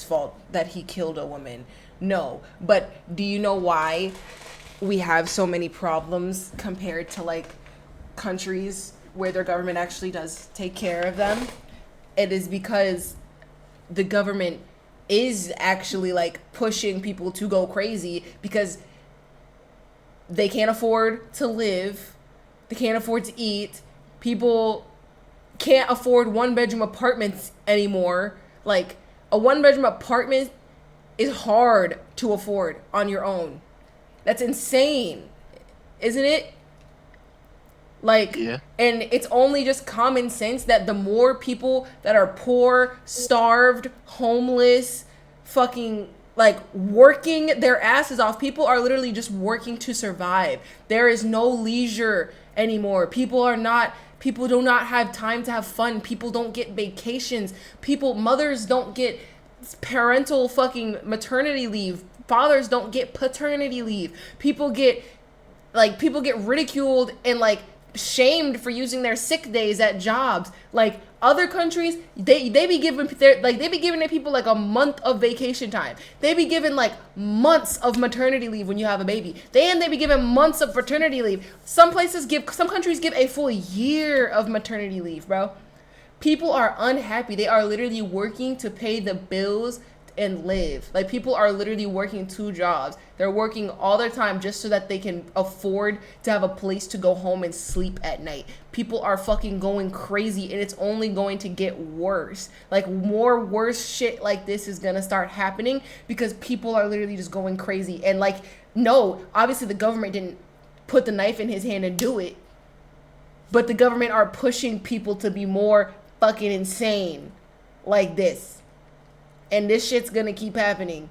fault that he killed a woman. No. But do you know why we have so many problems compared to like countries where their government actually does take care of them? It is because the government is actually like pushing people to go crazy because they can't afford to live, they can't afford to eat, people can't afford 1-bedroom apartments anymore. Like, a 1-bedroom apartment is hard to afford on your own. That's insane, isn't it? Like, yeah. And it's only just common sense that the more people that are poor, starved, homeless, fucking like working their asses off, people are literally just working to survive. There is no leisure anymore. People do not have time to have fun. People don't get vacations. Mothers don't get parental fucking maternity leave. Fathers don't get paternity leave. People get ridiculed and like shamed for using their sick days at jobs. Like, other countries, they be giving their people like a month of vacation time. They be giving like months of maternity leave when you have a baby. They be giving months of paternity leave. Some countries give a full year of maternity leave, bro. People are unhappy. They are literally working to pay the bills and live. Like, people are literally working 2 jobs. They're working all their time just so that they can afford to have a place to go home and sleep at night. People are fucking going crazy, and it's only going to get worse. Like, more worse shit like this is gonna start happening because people are literally just going crazy. And like, no, obviously the government didn't put the knife in his hand and do it, but the government are pushing people to be more fucking insane like this. And this shit's gonna keep happening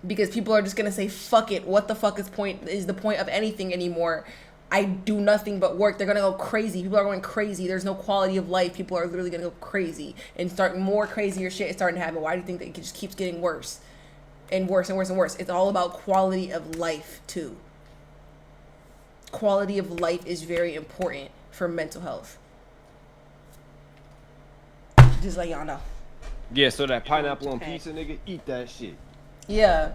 because people are just gonna say, fuck it, what the fuck is the point of anything anymore? I do nothing but work. They're gonna go crazy. People are going crazy. There's no quality of life. People are literally gonna go crazy and start more crazier shit is starting to happen. Why do you think that it just keeps getting worse and worse and worse and worse? It's all about quality of life too. Quality of life is very important for mental health. Just let y'all know. Yeah, so that pineapple on pizza, nigga, eat that shit. Yeah.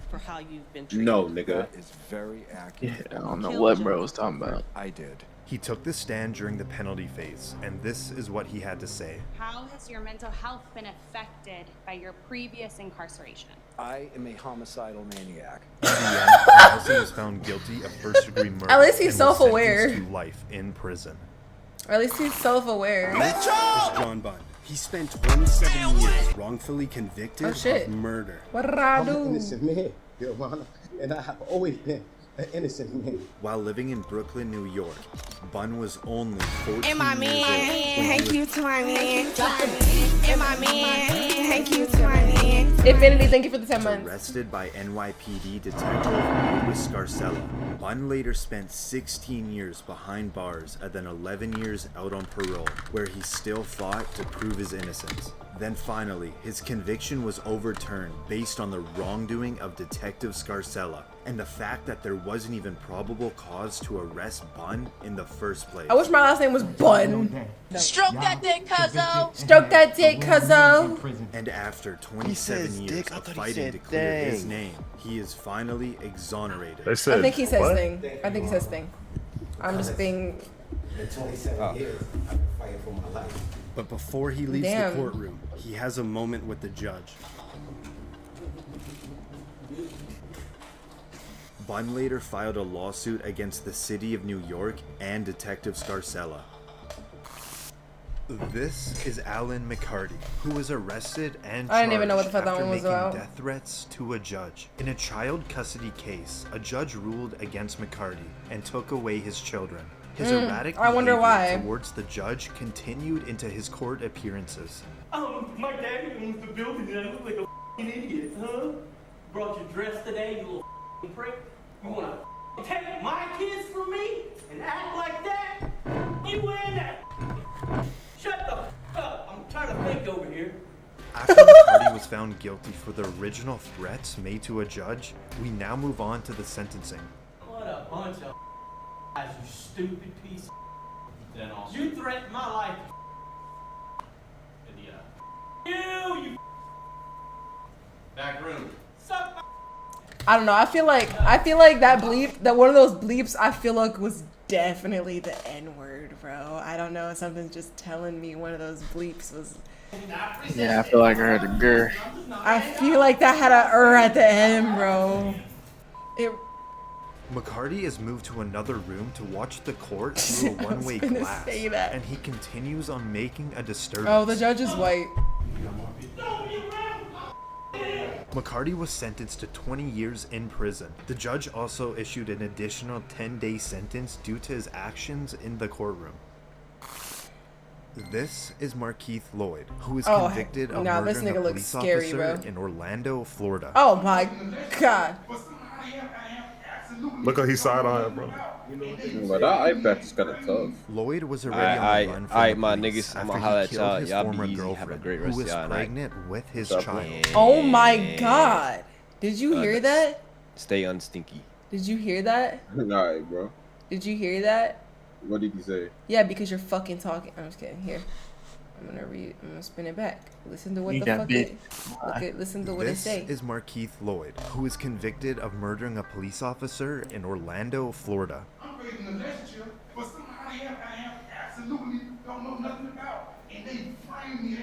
For how you've been treated. No, nigga. That is very accurate. Yeah, I don't know what bro was talking about. I did. He took the stand during the penalty phase, and this is what he had to say. How has your mental health been affected by your previous incarceration? I am a homicidal maniac. In the end, Nelson was found guilty of first-degree murder. At least he's and was self-aware. sentenced to life in prison. Or at least he's self-aware. It's John Bunn. He spent 27 years wrongfully convicted of murder. What did I do? I'm an innocent man, Your Honor, and I have always been an innocent man. While living in Brooklyn, New York, Bunn was only 14 And my years man, old. thank you to my man. And my man, thank you to my man. Infinity, thank you for the 10 months. Arrested by NYPD detective Louis Scarcella. Bunn later spent 16 years behind bars and then 11 years out on parole, where he still fought to prove his innocence. Then finally, his conviction was overturned based on the wrongdoing of Detective Scarcella and the fact that there wasn't even probable cause to arrest Bunn in the first place. I wish my last name was Bun. Stroke that dick, cuzzo. Stroke that dick, cuzzo. And after 27 years of fighting to clear his name, he is finally exonerated. I think he says thing. I think he says thing. I'm just being... In 27 years, I've been fighting for my life. But before he leaves the courtroom, he has a moment with the judge. Bunn later filed a lawsuit against the city of New York and Detective Scarcella. This is Alan McCarty, who was arrested and I didn't even know what the fuck charged that after one was making about. death threats to a judge. In a child custody case, a judge ruled against McCarty and took away his children. His erratic I wonder behavior why. towards the judge continued into his court appearances. My daddy owns the building and I look like a f***ing idiot, huh? Brought your dress today, you little f***ing prick. You wanna take my kids from me and act like that? You wearing that? Shut the f*** up. I'm trying to think over here. After McCarty was found guilty for the original threats made to a judge, we now move on to the sentencing. What a bunch of guys, you stupid piece of then also. You threatened my life, idiot. You Back room. I don't know. I feel like that bleep, that one of those bleeps, I feel like was definitely the N-word, bro. I don't know. Something's just telling me one of those bleeps was. Yeah, I feel like I heard a grr. I feel like that had a at the end, bro. It. McCarty is moved to another room to watch the court through a one-way glass, and he continues on making a disturbance. Oh, the judge is white. McCarty was sentenced to 20 years in prison. The judge also issued an additional 10-day sentence due to his actions in the courtroom. This is Markeith Lloyd, who is convicted of murdering a police officer in Orlando, Florida. Oh my God. Look how he side-eyed, bro. But that iPad kind of tough. Lloyd was already on the run from the my police niggas, after I'ma holla he at killed y'all. his Y'all former be easy. Have a girlfriend, great who rest was of y'all night. pregnant with his child. Oh my God. Did you hear that? Stay unstinky. Did you hear that? Alright, bro. Did you hear that? What did he say? Yeah, because you're fucking talking. I'm just kidding. Here. I'm gonna spin it back. Listen to what the fuck listen to what they say. This is Markeith Lloyd, who is convicted of murdering a police officer in Orlando, Florida. I'm raising a relationship, but somehow I have absolutely don't know nothing about. And they frame me.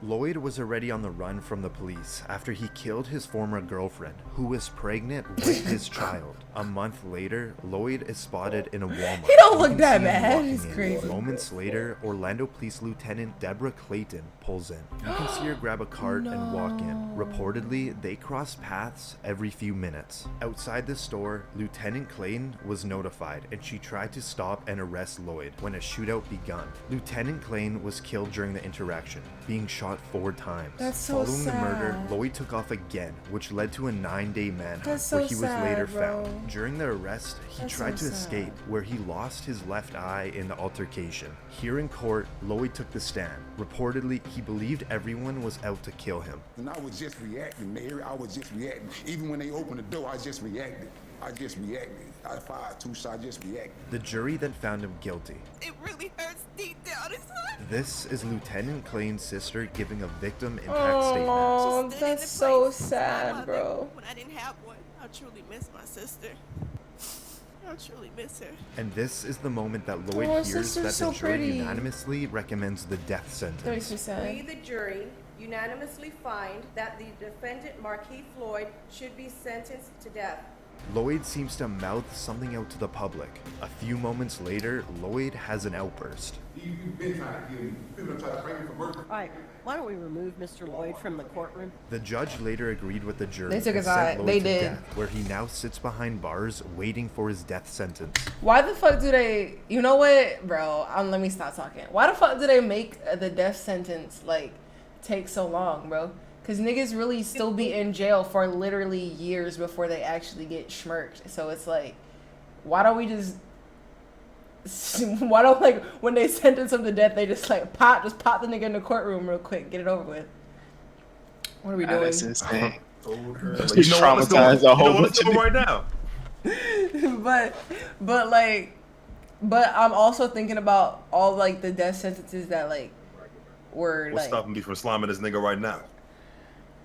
Lloyd was already on the run from the police after he killed his former girlfriend, who was pregnant with his child. A month later, Lloyd is spotted in a Walmart. He don't look that bad. He's crazy. Moments later, Orlando Police Lieutenant Deborah Clayton pulls in. You can see her grab a cart and walk in. Reportedly, they cross paths every few minutes. Outside the store, Lieutenant Clayton was notified, and she tried to stop and arrest Lloyd when a shootout begun. Lieutenant Clayton was killed during the interaction, being shot 4 times. That's so Following sad. the murder, Lloyd took off again, which led to a 9-day manhunt, That's so where he was later sad, found. bro. During the arrest, he That's tried so to sad. escape, where he lost his left eye in the altercation. Here in court, Lloyd took the stand. Reportedly, he believed everyone was out to kill him. And I was just reacting, Mary. I was just reacting. Even when they opened the door, I just reacted. I fired 2 shots, I just reacted. The jury then found him guilty. It really hurts deep down inside. This is Lieutenant Clayton's sister giving a victim impact Oh, statement. that's so sad, bro. When I didn't have one, I truly miss my sister. I truly miss her. And this is the moment that Lloyd Oh, hears sister's that so the jury pretty. unanimously recommends the death That makes sentence. me sad. We, the jury, unanimously find that the defendant, Markeith Lloyd, should be sentenced to death. Lloyd seems to mouth something out to the public. A few moments later, Lloyd has an outburst. You've been trying to kill me. People try to frame me for murder. All right, why don't we remove Mr. Lloyd from the courtroom? The judge later agreed with the jury They took and his sent eye. Lloyd They to did. death, where he now sits behind bars waiting for his death sentence. Why the fuck do they? You know what, bro? Let me stop talking. Why the fuck do they make the death sentence like take so long, bro? Cause niggas really still be in jail for literally years before they actually get schmirked. So it's like, why don't we just? Why don't, like, when they sentence him to death, they just like pop the nigga in the courtroom real quick, get it over with. What are we doing? That's insane. Let's go Traumatized a whole bunch of right now. but I'm also thinking about all like the death sentences that like were What's like stopping me from slamming this nigga right now?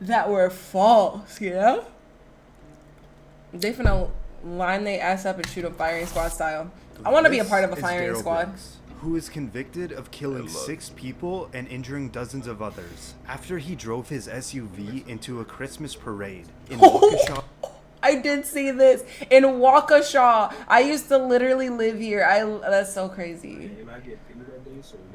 that were false, you know? They finna line their ass up and shoot them firing squad style. I want to be a part of a This is firing Daryl squad. Brooks, who is convicted of killing 6 people and injuring dozens of others after he drove his SUV into a Christmas parade in Waukesha. I did see this in Waukesha. I used to literally live here. That's so crazy.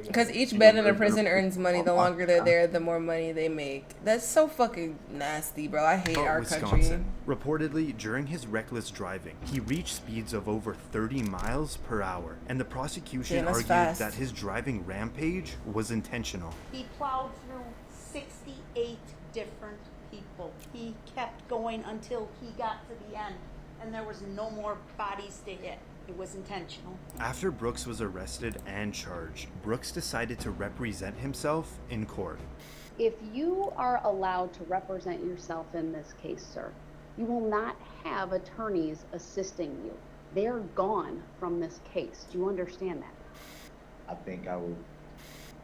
Because each bed in a prison earns money. The longer they're there, the more money they make. That's so fucking nasty, bro. I hate our country. Wisconsin. Reportedly, during his reckless driving, he reached speeds of over 30 miles per hour, and the prosecution Damn, that's argued fast. that his driving rampage was intentional. He plowed through 68 different people. He kept going until he got to the end, and there was no more bodies to hit. It was intentional. After Brooks was arrested and charged, Brooks decided to represent himself in court. If you are allowed to represent yourself in this case, sir, you will not have attorneys assisting you. They're gone from this case. Do you understand that? I think I would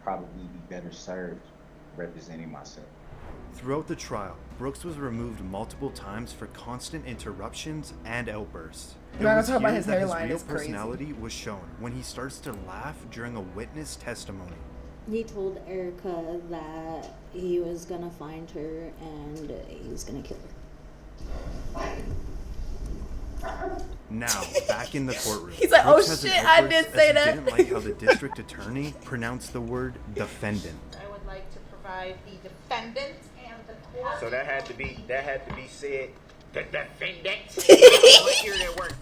probably be better served representing myself. Throughout the trial, Brooks was removed multiple times for constant interruptions and outbursts. It Now, was talk about here his that his hairline real is crazy. personality was shown when he starts to laugh during a witness testimony. He told Erica that he was gonna find her and he was gonna kill her. Now, back in the courtroom. He's like, Brooks oh has an shit, I outburst did as say he that. didn't like how the district attorney pronounced the word defendant. I would like to provide the defendant and the court. So that had to be said. The defendant. What year that work?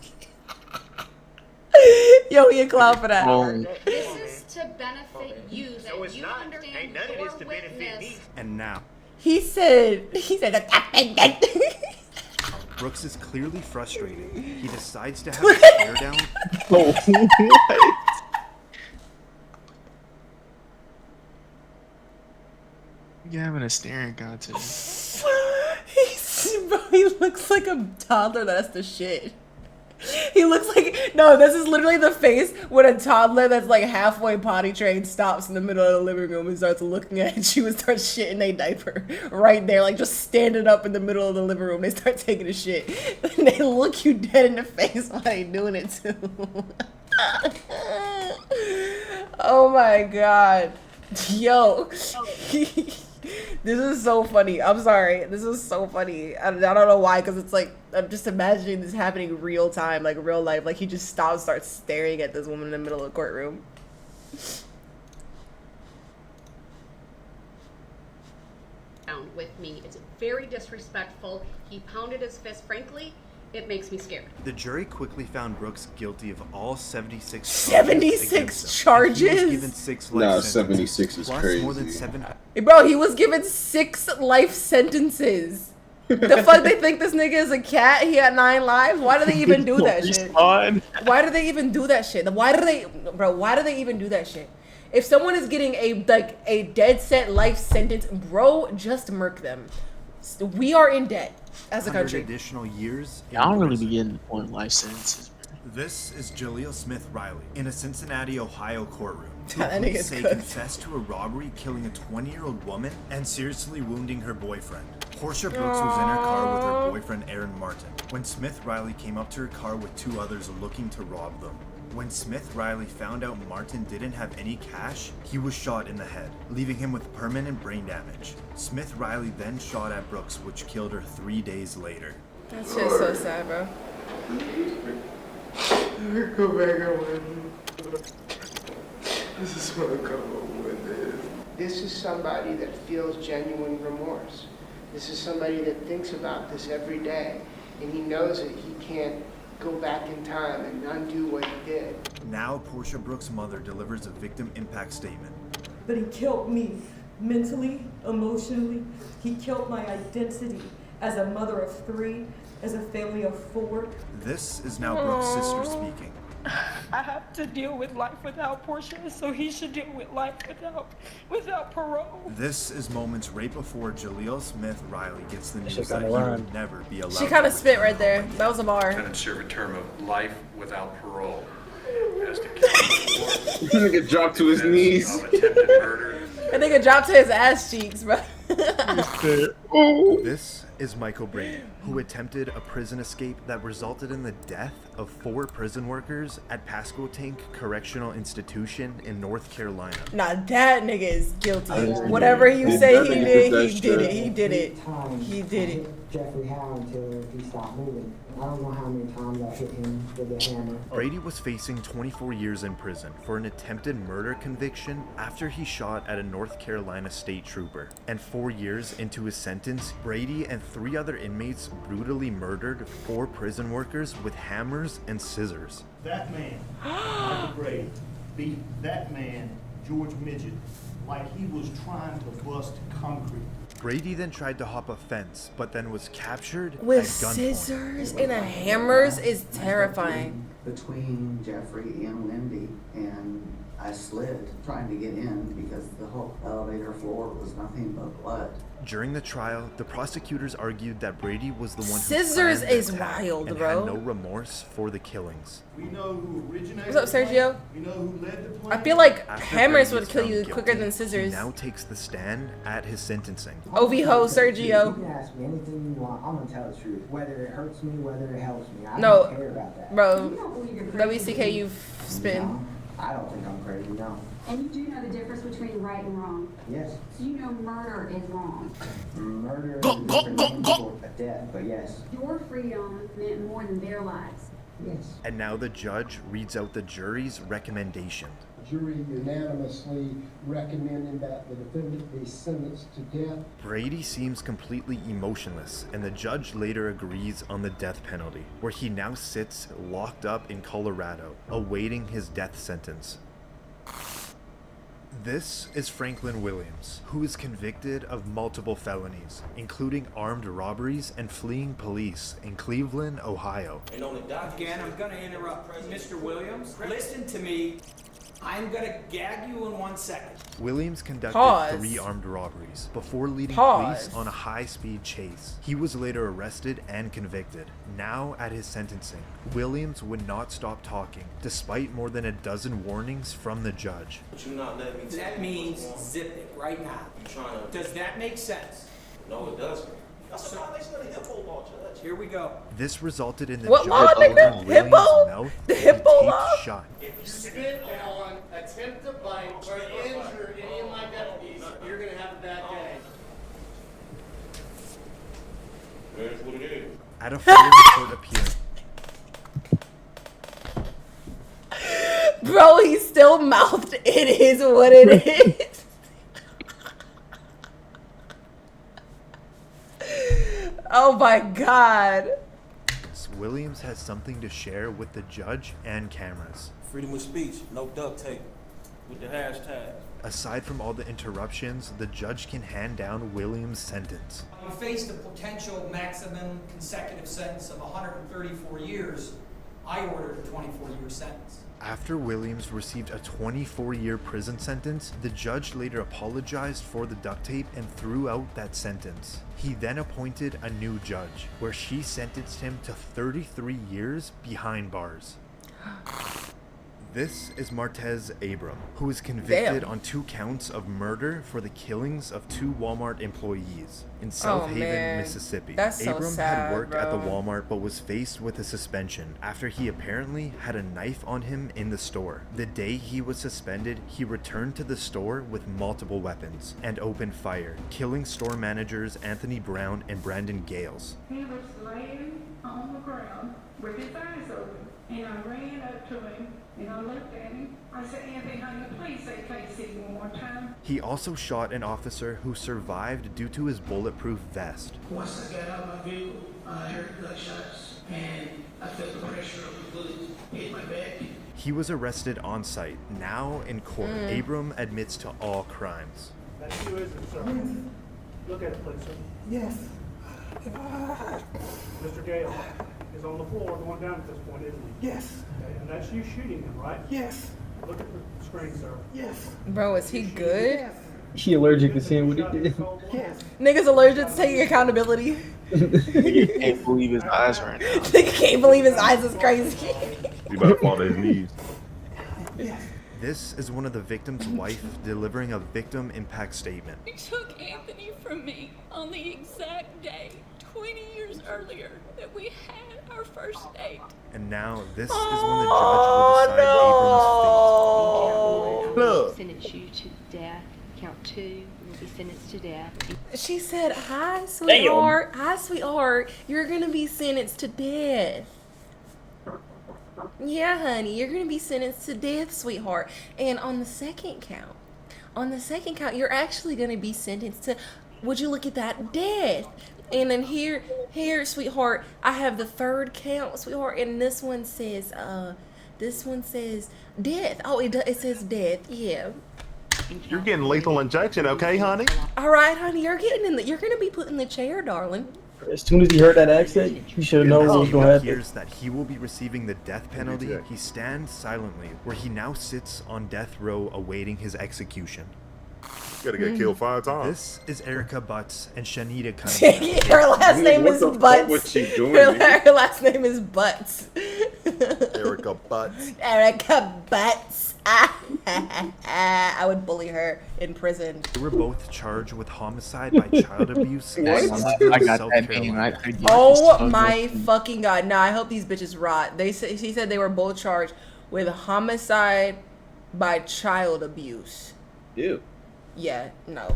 Yo, he a clown for that. This is to benefit you, that No, it's you not. understand Ain't none of this your to benefit me. witness. And now, He said that. Brooks is clearly frustrated. He decides to have a stare down. Oh, what? You having a staring contest? Bro, he looks like a toddler that's the shit. He looks like, no, this is literally the face when a toddler that's like halfway potty trained stops in the middle of the living room and starts looking at you and starts shitting a diaper right there, like just standing up in the middle of the living room. They start taking a shit and they look you dead in the face while they doing it too. Oh my god. Yo. This is so funny. I'm sorry. This is so funny. I don't know why, because it's like, I'm just imagining this happening real time, like real life. Like he just starts staring at this woman in the middle of the courtroom. With me, it's very disrespectful. He pounded his fist. Frankly, it makes me scared. The jury quickly found Brooks guilty of all 76 76 charges? He was given 6 life No, sentences, 76 is plus crazy. more than 7. Bro, he was given 6 life sentences. The fuck they think this nigga is a cat? He had 9 lives? Why do they even do that shit? Why do they even do that shit? Why do they even do that shit? If someone is getting a dead set life sentence, bro, just murk them. We are in debt as a country. Additional years. I don't really be getting the point of life sentences. This is Jaleel Smith Riley in a Cincinnati, Ohio courtroom. That Police nigga's say cooked. confessed to a robbery, killing a 20-year-old woman and seriously wounding her boyfriend. Portia Brooks was in her car with her boyfriend Aaron Martin when Smith Riley came up to her car with 2 others looking to rob them. When Smith Riley found out Martin didn't have any cash, he was shot in the head, leaving him with permanent brain damage. Smith Riley then shot at Brooks, which killed her 3 days later. That shit's so sad, bro. Go back on with this is what I come up with this. This is somebody that feels genuine remorse. This is somebody that thinks about this every day, and he knows that he can't go back in time and undo what he did. Now Portia Brooks' mother delivers a victim impact statement. But he killed me mentally, emotionally. He killed my identity as a mother of 3, as a family of 4. This is now Brooks' sister speaking. I have to deal with life without Portia, so he should deal with life without parole. This is moments right before Jaleel Smith Riley gets the news She that kinda he will rhymed. never be allowed She kind of to spit return right there. home again. That was a bar. Defendant serve a term of life without parole. As to count Nigga dropped to his knees. of attempted murder. That nigga dropped to his ass cheeks, bro. This is Michael Brady, who attempted a prison escape that resulted in the death of 4 prison workers at Pasquotank Correctional Institution in North Carolina. Nah, that nigga is guilty. Whatever you say he did, he did it. He did it. He did it. Jeffrey Howe until he stopped moving. I don't know how many times I hit him with a hammer. Brady was facing 24 years in prison for an attempted murder conviction after he shot at a North Carolina state trooper. And 4 years into his sentence, Brady and 3 other inmates brutally murdered 4 prison workers with hammers and scissors. That man, Michael Brady, beat that man, George Midget, like he was trying to bust concrete. Brady then tried to hop a fence, but then was captured With at gunpoint. scissors and a hammers is terrifying. Between Jeffrey and Lindy, and I slid trying to get in because the whole elevator floor was nothing but blood. During the trial, the prosecutors argued that Brady was the one who Scissors planned the is attack wild, and bro. had no remorse for the killings. We know who originated What's up, the plan. Sergio? We know who led the plan. I feel like After hammers Brady would is kill found you guilty, quicker than he scissors. now takes the stand at his sentencing. OV ho, You Sergio. can ask me anything you want. I'm gonna tell the truth, whether it hurts me, whether it helps me. I No, don't care about that. bro. WCK, you spin. No, I don't think I'm crazy. No. And you do know the difference between right and wrong. Yes. So you know murder is wrong. Murder is a different name for a death, but yes. Your freedom meant more than their lives. Yes. And now the judge reads out the jury's recommendation. Jury unanimously recommending that the defendant be sentenced to death. Brady seems completely emotionless, and the judge later agrees on the death penalty, where he now sits locked up in Colorado, awaiting his death sentence. This is Franklin Williams, who is convicted of multiple felonies, including armed robberies and fleeing police in Cleveland, Ohio. Again, I'm going to interrupt. Mr. Williams, listen to me. I'm going to gag you in 1 second. Williams conducted Pause. 3 armed robberies before leading Pause. police on a high-speed chase. He was later arrested and convicted. Now, at his sentencing, Williams would not stop talking, despite more than a dozen warnings from the judge. That means zip it right now. Does that make sense? No, it doesn't. That's a violation of the hippo law, Judge. Here we go. This resulted in the What judge law, nigga? ordering Williams' Hippo? mouth The to be hippo taped law? shut. If you spit on, attempt to bite, or injure any of my deputies, you're gonna have a bad day. That's what it is. At a foreign court appearance, Bro, he still mouthed, it is what it is. Oh my god. Williams has something to share with the judge and cameras. Freedom of speech, no duct tape, with the hashtag. Aside from all the interruptions, the judge can hand down Williams' sentence. You faced a potential maximum consecutive sentence of 134 years. I ordered a 24-year sentence. After Williams received a 24-year prison sentence, the judge later apologized for the duct tape and threw out that sentence. He then appointed a new judge, where she sentenced him to 33 years behind bars. This is Martez Abram, who is convicted on 2 counts of murder for the killings of 2 Walmart employees in South Haven, man. Mississippi. That's so Abram sad, had worked at the bro. Walmart but was faced with a suspension after he apparently had a knife on him in the store. The day he was suspended, he returned to the store with multiple weapons and opened fire, killing store managers Anthony Brown and Brandon Gales. He was laying on the ground with his eyes open, and I ran up to him and I looked at him. I said, Anthony, honey, please say Casey one more time. He also shot an officer who survived due to his bulletproof vest. Once I got out of my vehicle, I heard gunshots and I felt the pressure of the bullet hit my back. He was arrested on site. Now in court, Abram admits to all crimes. That's you, isn't it, sir? Look at it, please, sir. Yes. Mr. Gale is on the floor going down at this point, isn't he? Yes. Okay, and that's you shooting him, right? Yes. Look at the screen, sir. Yes. Bro, is he good? She allergic to seeing what he did. Yes. Niggas allergic to taking accountability. Nigga can't believe his eyes right now. Nigga can't believe his eyes is crazy. He about to fall to his knees. Yes. This is one of the victim's wife delivering a victim impact statement. You took Anthony from me on the exact day, 20 years earlier, that we had our first date. And now this is when the judge will decide Abram's fate. We'll sentence you to death. Count 2, you will be sentenced to death. She said, hi, sweetheart. Hi, sweetheart. You're going to be sentenced to death. Yeah, honey, you're going to be sentenced to death, sweetheart. And on the second count, you're actually going to be sentenced to, would you look at that, death. And then here, sweetheart, I have the third count, sweetheart, and this one says death. Oh, it says death, yeah. You're getting lethal injection, okay, honey? All right, honey, you're going to be put in the chair, darling. As soon as he heard that accent, you should have known what was As going he to happen. hears that he will be receiving the death penalty, he stands silently, where he now sits on death row awaiting his execution. Gotta get killed 5 times. This is Erica Butts and Shanita Cunningham. Her last name is Butts. What you doing? Her last name is Butts. Erica Butts. Erica Butts. I would bully her in prison. They were both charged with homicide by child abuse and I murder in got South that name. Carolina. Oh my fucking god! Nah, I hope these bitches rot. She said they were both charged with homicide by child abuse. Ew. Yeah, no.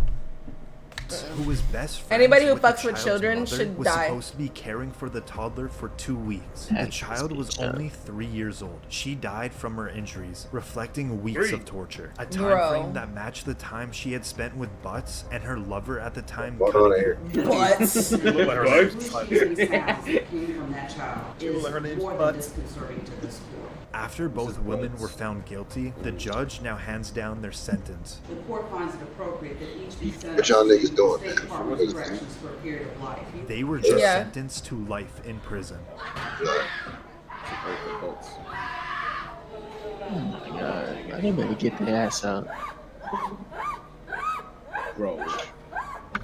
Who was best friends Anybody who with the fucks with child's children mother should was die. supposed to be caring for the toddler for 2 weeks. The child was only 3 years old. She died from her injuries, reflecting weeks of torture. A time frame that matched the time she had spent with Butts and her lover at the time. Butts. Came from that child is more than disconcerting to this court. After both women were found guilty, the judge now hands down their sentence. The court finds it appropriate that each be sentenced What y'all niggas doing? to State Department of Corrections for a period of life. They were just sentenced to life in prison. Oh my god. They better get their ass out. Bro.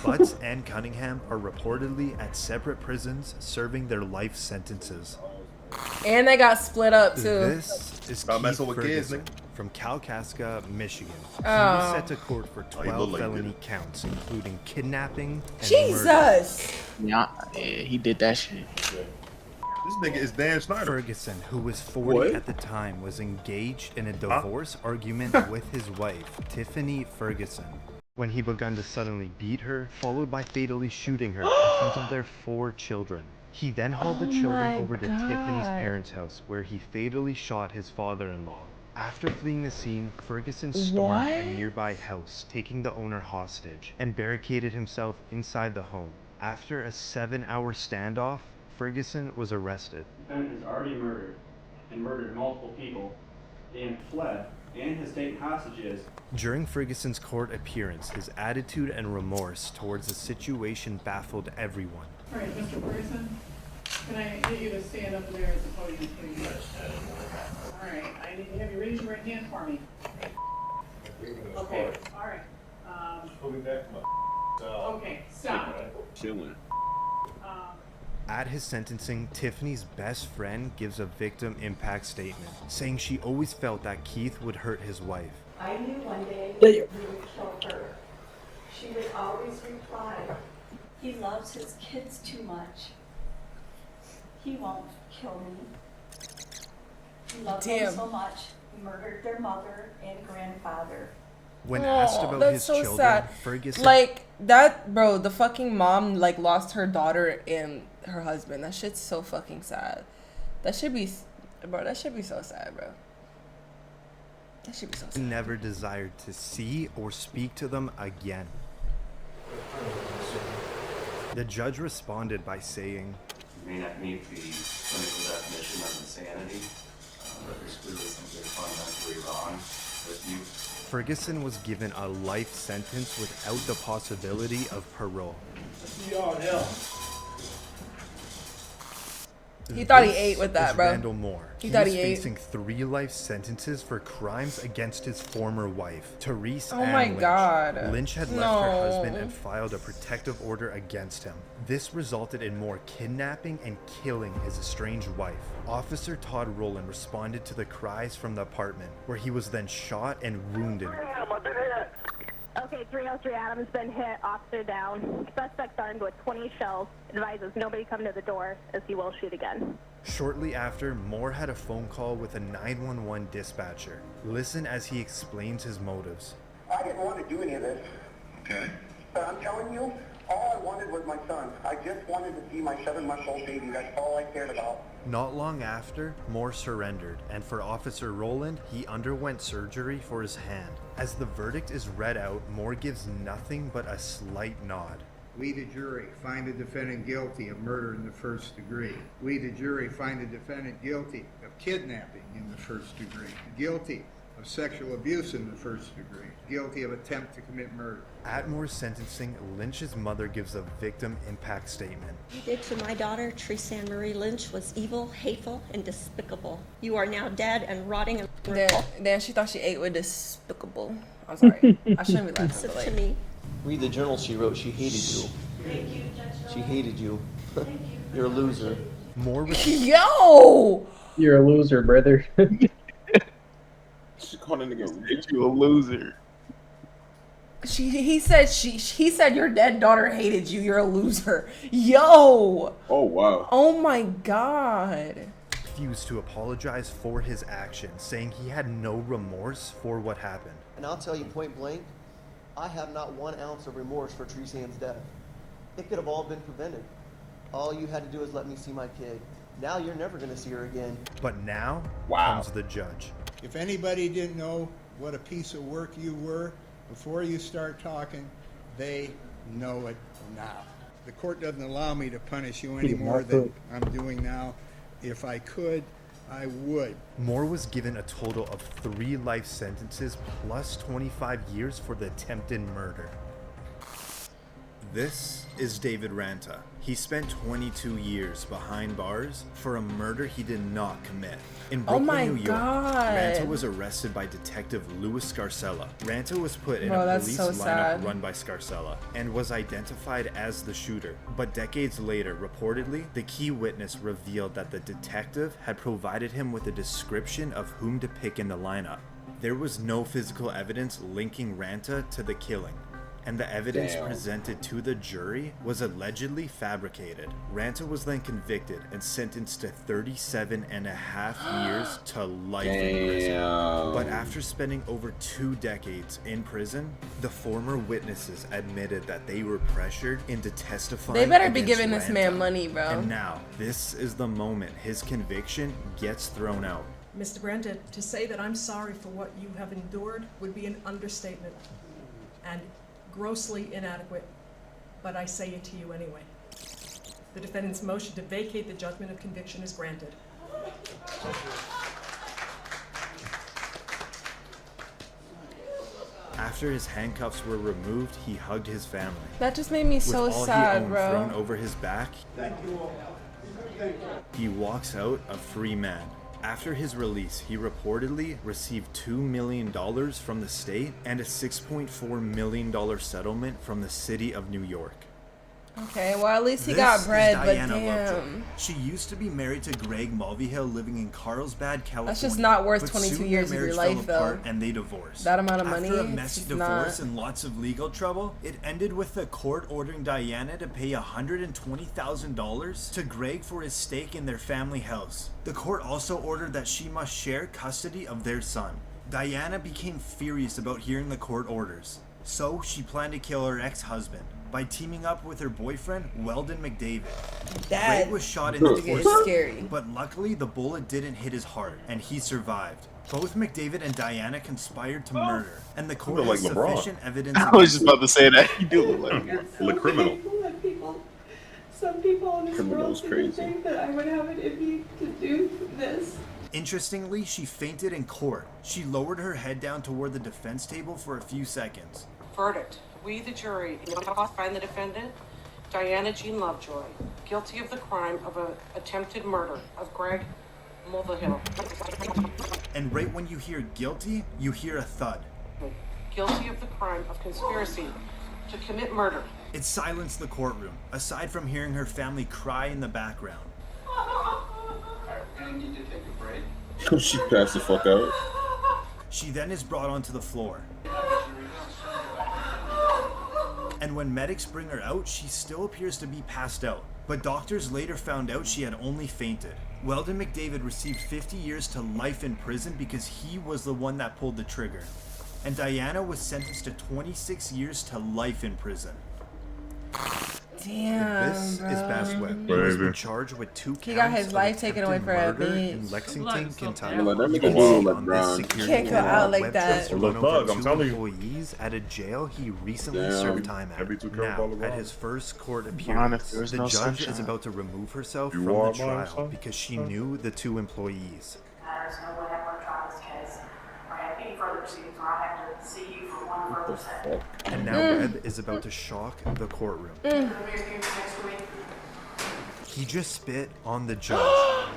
Butts and Cunningham are reportedly at separate prisons serving their life sentences. And they got split up too. This is Stop Keith messing with kids, Ferguson from Kalkaska, Michigan. He Oh. was set to court for he 12 looked like felony counts, including kidnapping and Jesus! Yeah, he did that shit. This nigga is Dan Snyder. Ferguson, who was 40 at the time, was engaged in a divorce argument with his wife, Tiffany Ferguson, when he began to suddenly beat her, followed by fatally shooting her in front of their 4 children. He then hauled the children over to Tiffany's parents' house, where he fatally shot his father-in-law. After fleeing the scene, Ferguson stormed a nearby house, taking the owner hostage, and barricaded himself inside the home. After a 7-hour standoff, Ferguson was arrested. The defendant has already murdered, and murdered multiple people, and fled, and has taken hostages. During Ferguson's court appearance, his attitude and remorse towards the situation baffled everyone. All right, Mr. Ferguson, can I get you to stand up there at the podium, please? All right, I need to have you raise your right hand for me. Okay, all right. We'll be back from Okay, stop. chilling. At his sentencing, Tiffany's best friend gives a victim impact statement, saying she always felt that Keith would hurt his wife. I knew one day we would kill her. She would always reply, "He loves his kids too much. He won't kill me. He loves them so much, he murdered their mother and grandfather." When asked about that's his so children, sad. Ferguson... Like, that, bro, the fucking mom, like, lost her daughter and her husband. That shit's so fucking sad. That should be, bro, that should be so sad, bro. That should be so sad. never desired to see or speak to them again. The judge responded by saying, You may not meet the clinical definition of insanity, but there's clearly something fundamentally wrong with you. Ferguson was given a life sentence without the possibility of parole. See y'all in hell. He thought he This ate with that, is bro. Randall Moore. He thought is he ate. facing 3 life sentences for crimes against his former wife, Therese Oh Ann my Lynch. God. Lynch had left her husband No. and filed a protective order against him. This resulted in Moore kidnapping and killing his estranged wife. Officer Todd Rowland responded to the cries from the apartment, where he was then shot and wounded. Okay, 303 Adams been hit, officer down. Suspect's armed with 20 shells. Advises nobody come to the door, as he will shoot again. Shortly after, Moore had a phone call with a 911 dispatcher. Listen as he explains his motives. I didn't want to do any of this. Okay. But I'm telling you, all I wanted was my son. I just wanted to see my 7-month-old baby. That's all I cared about. Not long after, Moore surrendered, and for Officer Rowland, he underwent surgery for his hand. As the verdict is read out, Moore gives nothing but a slight nod. We, the jury, find the defendant guilty of murder in the first degree. We, the jury, find the defendant guilty of kidnapping in the first degree. Guilty of sexual abuse in the first degree, guilty of attempt to commit murder. At Moore's sentencing, Lynch's mother gives a victim impact statement. What you did to my daughter, Teresa Ann Marie Lynch, was evil, hateful, and despicable. You are now dead and rotting. Then she thought she ate with despicable. I'm sorry. I shouldn't be laughing. To me. Read the journal she wrote. She hated you. Thank you, Judge. She hated you. You're a loser. More Yo! You're a loser, brother. She called a nigga, you a loser. He said your dead daughter hated you. You're a loser. Yo. Oh wow. Oh my God. Refused to apologize for his actions, saying he had no remorse for what happened. And I'll tell you point blank, I have not 1 ounce of remorse for Teresa Ann's death. It could have all been prevented. All you had to do is let me see my kid. Now you're never going to see her again. But now comes the judge. If anybody didn't know what a piece of work you were before you start talking, they know it now. The court doesn't allow me to punish you any more than I'm doing now. If I could, I would. Moore was given a total of 3 life sentences plus 25 years for the attempted murder. This is David Ranta. He spent 22 years behind bars for a murder he did not commit. In Brooklyn, New York, Ranta was arrested by Detective Louis Scarcella. Ranta was put in a police lineup run by Scarcella and was identified as the shooter. But decades later, reportedly, the key witness revealed that the detective had provided him with a description of whom to pick in the lineup. There was no physical evidence linking Ranta to the killing, and the evidence presented to the jury was allegedly fabricated. Ranta was then convicted and sentenced to 37.5 years to life in prison. But after spending over 2 decades in prison, the former witnesses admitted that they were pressured into testifying. They better be giving Ranta. this man money, bro. And now, this is the moment his conviction gets thrown out. Mr. Brenda, to say that I'm sorry for what you have endured would be an understatement and grossly inadequate, but I say it to you anyway. The defendant's motion to vacate the judgment of conviction is granted. After his handcuffs were removed, he hugged his family. That just made me so sad, bro. Thrown over his back, he walks out a free man. After his release, he reportedly received $2 million from the state and a $6.4 million settlement from the city of New York. Okay, well at least he got bread, but damn. She used to be married to Greg Mulvihill, living in Carlsbad, California. That's just not worth 22 years of your life, though. And they divorced. That amount of money. After a messy divorce and lots of legal trouble, it ended with the court ordering Diana to pay $120,000 to Greg for his stake in their family house. The court also ordered that she must share custody of their son. Diana became furious about hearing the court orders, so she planned to kill her ex-husband by teaming up with her boyfriend, Weldon McDavid. Greg was shot in the torso, but luckily the bullet didn't hit his heart, and he survived. Both McDavid and Diana conspired to murder, and the court has sufficient evidence. I was just about to say that. You do look like a criminal. Some people in this Criminal's world didn't crazy. think that I would have it in me to do this. Interestingly, she fainted in court. She lowered her head down toward the defense table for a few seconds. Verdict. We, the jury, find the defendant, Diana Jean Lovejoy, guilty of the crime of an attempted murder of Greg Mulvihill. And right when you hear guilty, you hear a thud. Guilty of the crime of conspiracy to commit murder. It silenced the courtroom, aside from hearing her family cry in the background. I need to take a break. She passed the fuck out. She then is brought onto the floor. And when medics bring her out, she still appears to be passed out. But doctors later found out she had only fainted. Weldon McDavid received 50 years to life in prison because he was the one that pulled the trigger. And Diana was sentenced to 26 years to life in prison. Damn, This bro. is Bass Webb. He was been charged with 2 counts He got his of life taken away for a attempted murder in bitch. Lexington, Kentucky. Like, that You nigga can was see like on brown. this security Can't go camera out like Webb that. tries to Look, run Bug, over I'm 2 telling you. employees at a jail he recently Damn. served time at. Every 2 Now, counts at his first court Man, if appearance, there's the no judge sunshine. is about to remove herself You from are the by trial yourself? because she knew the 2 employees. Matters no one ever trial this case. We're happy proceedings, or I have to see you for one further second. And now Webb is about to shock the courtroom. He just spit on the judge.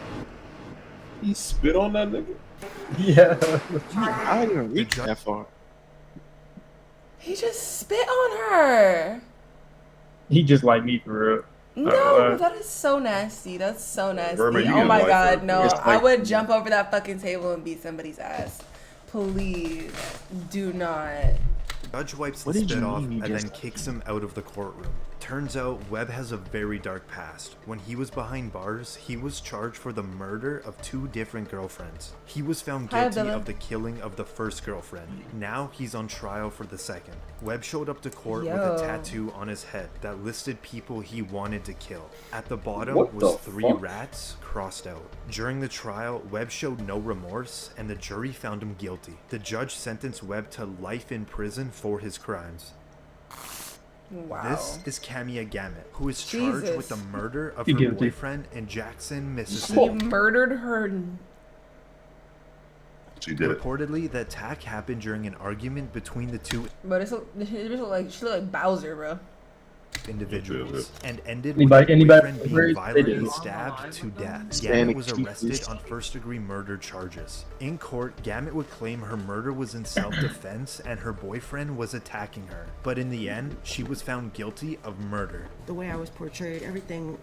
He spit on that nigga? Yeah. I didn't even reach that far. He just spit on her. He just like me for real. No, that is so nasty. That's so nasty. Vermin, you Oh getting my life god, for- no. It's I like- would jump over that fucking table and beat somebody's ass. Please do not. Judge wipes the What did spit you off mean you and then just- kicks him out of the courtroom. Turns out Webb has a very dark past. When he was behind bars, he was charged for the murder of 2 different girlfriends. He was found Hi, guilty Dylan. of the killing of the first girlfriend. Now he's on trial for the second. Webb showed up to court with Yo. a tattoo on his head that listed people he wanted to kill. At the bottom What was the 3 fuck? rats crossed out. During the trial, Webb showed no remorse and the jury found him guilty. The judge sentenced Webb to life in prison for his crimes. Wow. This is Camia Gamet, who is charged Jesus. with the murder of You her guilty. boyfriend in Jackson, He Mississippi. murdered her. She did it. Reportedly, the attack happened during an argument between the 2 But she look like Bowser, bro. individuals and ended Anybody- with her anybody boyfriend agree? being violently It is. stabbed to death. Hispanic Gamet was excuses. arrested on first-degree murder charges. In court, Gamet would claim her murder was in self-defense and her boyfriend was attacking her. But in the end, she was found guilty of murder. The way I was portrayed,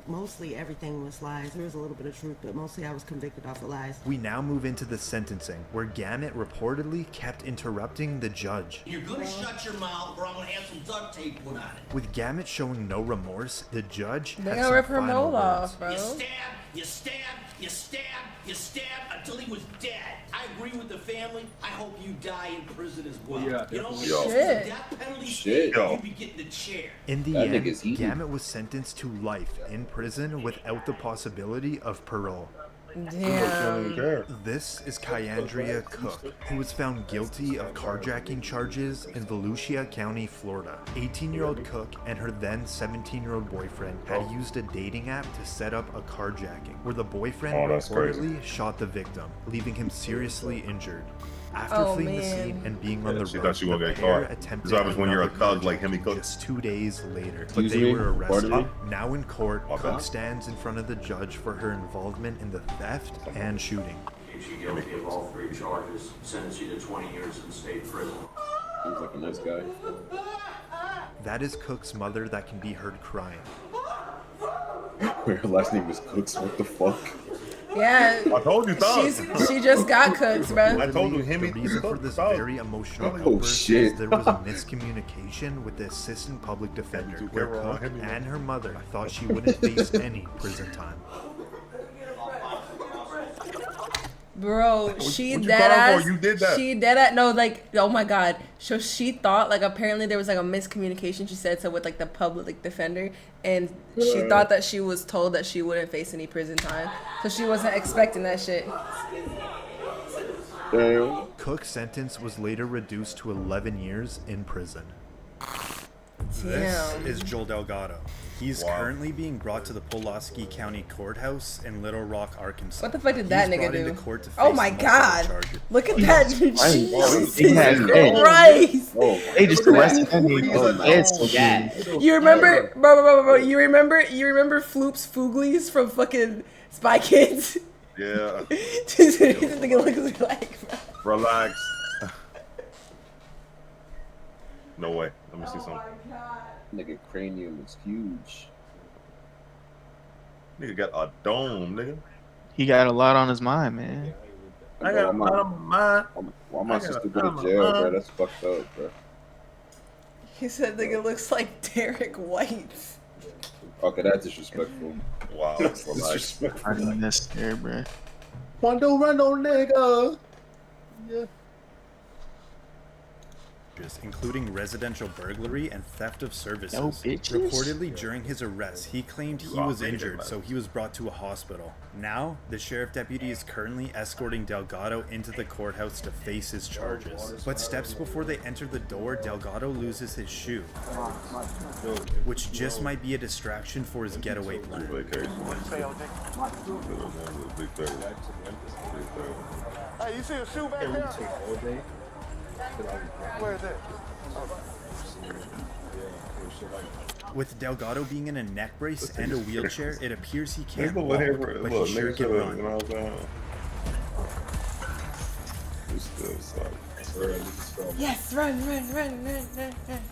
mostly everything was lies. There was a little bit of truth, but mostly I was convicted off of lies. We now move into the sentencing, where Gamet reportedly kept interrupting the judge. You're gonna shut your mouth or I'm gonna have some duct tape put on it. With Gamet showing no remorse, the judge They had gonna some rip her final mole words. off, bro. You stab, you stab, you stab, you stab until he was dead. I agree with the family. I hope you die in prison as well. Yeah, you know, Yo. if Shit. the death penalty Shit. stayed, Yo. you'd be getting the chair. In the That end, nigga's easy. Gamet was sentenced to life in prison without the possibility of parole. Damn. This is Kyandria Cook, who was found guilty of carjacking charges in Volusia County, Florida. 18-year-old Cook and her then 17-year-old boyfriend had used a dating app to set up a carjacking, where the boyfriend Oh, that's crazy. reportedly shot the victim, leaving him seriously injured. After Oh, fleeing the man. scene and being on Yeah, the she road, thought she wouldn't the get pair caught. attempted This happens when you're a another thug like carjacking Hemi Cook. just 2 days later, but Excuse they me? were arrested. Pardon me? Now in court, My Cook bad. stands in front of the judge for her involvement in the theft and shooting. Is she guilty of all 3 charges? Sentence you to 20 years in state prison. Seems like a nice guy. That is Cook's mother that can be heard crying. Her last name is Cooks. What the fuck? Yeah. I told you, thug. She just got cooked, bro. I told you, Hemi. The reason for this Thug. very emotional Oh, outburst shit. is there was a miscommunication with the assistant public defender, where careful around Cook Hemi. and her mother thought she wouldn't face any prison time. Bro, she what you dead crying ass. for? You did that. She dead ass. No, like, oh my god. So she thought, like, apparently there was like a miscommunication. She said so with like the public defender, and she thought that she was told that she wouldn't face any prison time, so she wasn't expecting that shit. Damn. Cook's sentence was later reduced to 11 years in prison. This Damn. is Joel Delgado. He's Wow. currently being brought to the Pulaski County Courthouse in Little Rock, Arkansas. What the fuck did that He's nigga brought do? into court to Oh face my multiple god! charges. Look at that! He Jesus had Christ! They just arrested that nigga. It's so bad. You remember, bro, you remember Floops Fooglies from fucking Spy Kids? Yeah. This nigga looks like, bro. Relax. No way. Let me see something. Nigga cranium is huge. Nigga got a dome, nigga. He got a lot on his mind, man. I got a lot on my mind. Why my I got sister a go lot to on jail, my bro? mind. That's fucked up, bro. He said nigga looks like Derek White. Okay, that's disrespectful. Wow. Relax. Disrespectful. I didn't necessary, bro. Quando run on nigga. Yeah. Including residential burglary and theft of services. No bitches. Reportedly, during his arrest, he claimed he was injured, so he was brought to a hospital. Now, the sheriff deputy is currently escorting Delgado into the courthouse to face his charges. But steps before they enter the door, Delgado loses his shoe, which just might be a distraction for his getaway plan. Hey, you see a shoe back there? Where is it? With Delgado being in a neck brace and a wheelchair, it appears he can't Look, walk, look, but he sure nigga, can shut up, run. you know what I'm saying? We still suck. Yes, run.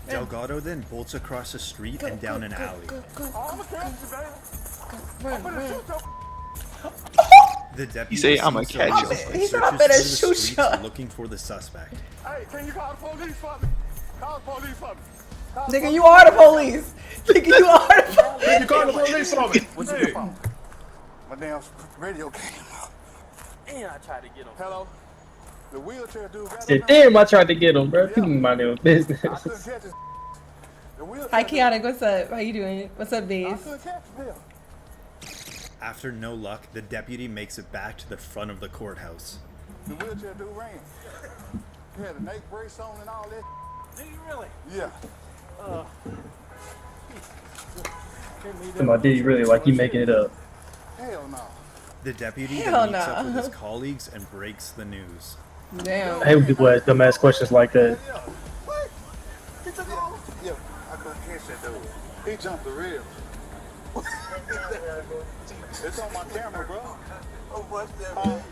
Delgado then bolts across the street and down an alley. Run. The deputy He say, "I'ma sees catch O'Neal you." and He's searches not better through the shoot streets shot. looking for the suspect. Hey, can you call the police for me? Call the police for me. Nigga, you are the police. Nigga, you are the police. Can you call the police for me? What's your phone? My damn radio came out. And I tried to get him. Hello? The wheelchair dude got Said, damn, I tried to get him, bro. People mind their own I couldn't business. catch his. The wheelchair Hi, Kiana. What's up? How you doing? What's up, I babes? couldn't catch him. After no luck, the deputy makes it back to the front of the courthouse. The wheelchair dude ran. He had a neck brace on and all that. Do you really? Yeah. Somebody, did you really like you making it up? Hell no. The deputy Hell then meets up no. with his colleagues and breaks the news. Damn. I hate when people ask dumbass questions like that. What? He took off? Yeah, I couldn't catch that dude. He jumped the rail. It's on my camera, bro. Oh, what's that?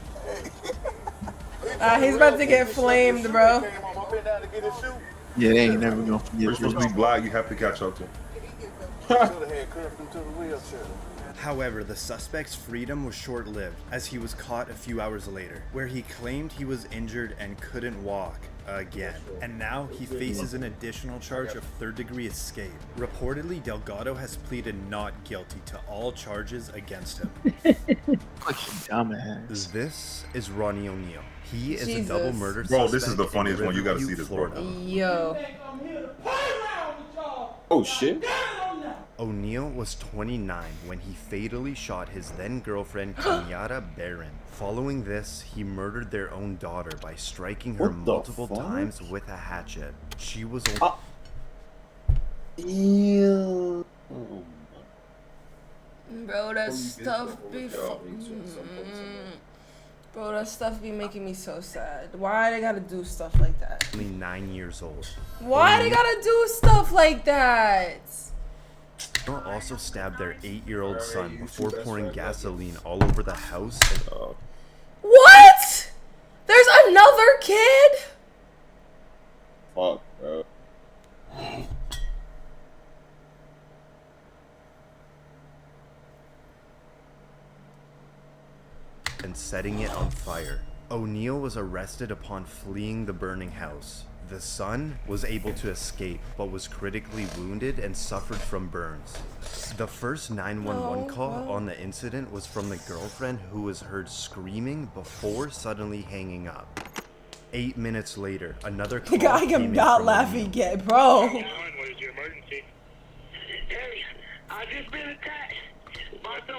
He's about to get flamed, bro. Yeah, they ain't never gonna forget We're you. supposed to be black. You have to catch up to him. Should have had cuffed him to the wheelchair. However, the suspect's freedom was short-lived, as he was caught a few hours later, where he claimed he was injured and couldn't walk again. And now he faces an additional charge of third-degree escape. Reportedly, Delgado has pleaded not guilty to all charges against him. Fucking dumbass. This is Ronnie O'Neal. He is Jesus. a double murder Bro, suspect this is the funniest in one. You gotta Riverview, see this, bro. Florida. Yo. Oh shit. O'Neal was 29 when he fatally shot his then-girlfriend Kenyatta Barron. Following this, he murdered their own daughter by striking her What the multiple fuck? times with a hatchet. She was Ew. Bro, that stuff be Bro, that stuff be making me so sad. Why they gotta do stuff like that? only 9 years old. Why they gotta do stuff like that? O'Neal also stabbed their 8-year-old son before pouring gasoline all over the house. What? There's another kid? Fuck, bro. And setting it on fire. O'Neal was arrested upon fleeing the burning house. The son was able to escape, but was critically wounded and suffered from burns. The first 911 call on the incident was from the girlfriend, who was heard screaming before suddenly hanging up. 8 minutes later, another call Nigga, I came am in not from laughing O'Neal. yet, bro. Hey, I just been attacked by some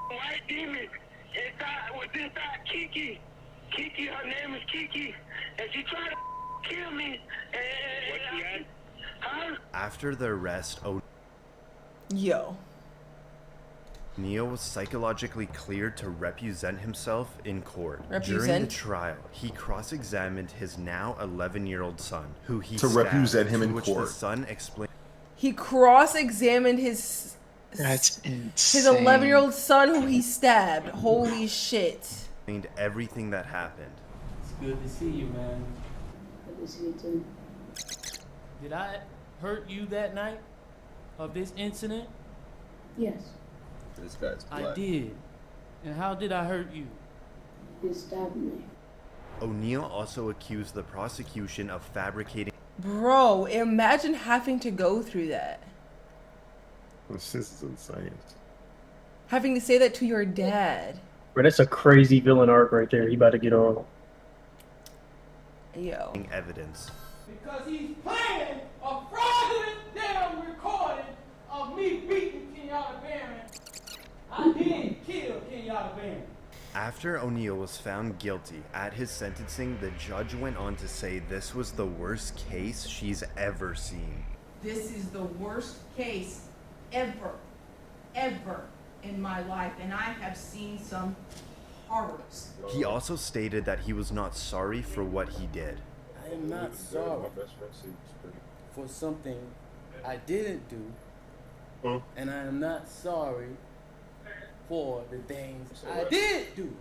white demons inside Kiki. Kiki, her name is Kiki, and she tried to kill me. After the arrest, Yo. O'Neal was psychologically cleared to represent himself in court. During the Represent? trial, he cross-examined his now 11-year-old son, who he To stabbed, represent him to in which court. the son explained. He cross-examined his That's insane. his 11-year-old son who he stabbed. Holy shit. Explained everything that happened. It's good to see you, man. Good to see you too. Did I hurt you that night of this incident? Yes, This guy's I black. did. And how did I hurt you? you stabbed me. O'Neal also accused the prosecution of fabricating. Bro, imagine having to go through that. This is insane. Having to say that to your dad. Bro, that's a crazy villain arc right there. He about to get on. Yo. Evidence. Because he's playing a fraudulent damn recording of me beating Kenyatta Barron. I did kill Kenyatta Barron. After O'Neal was found guilty at his sentencing, the judge went on to say this was the worst case she's ever seen. This is the worst case ever in my life, and I have seen some horrors. He also stated that he was not sorry for what he did. I am not sorry for something I didn't do, and I am not sorry for the things I did do.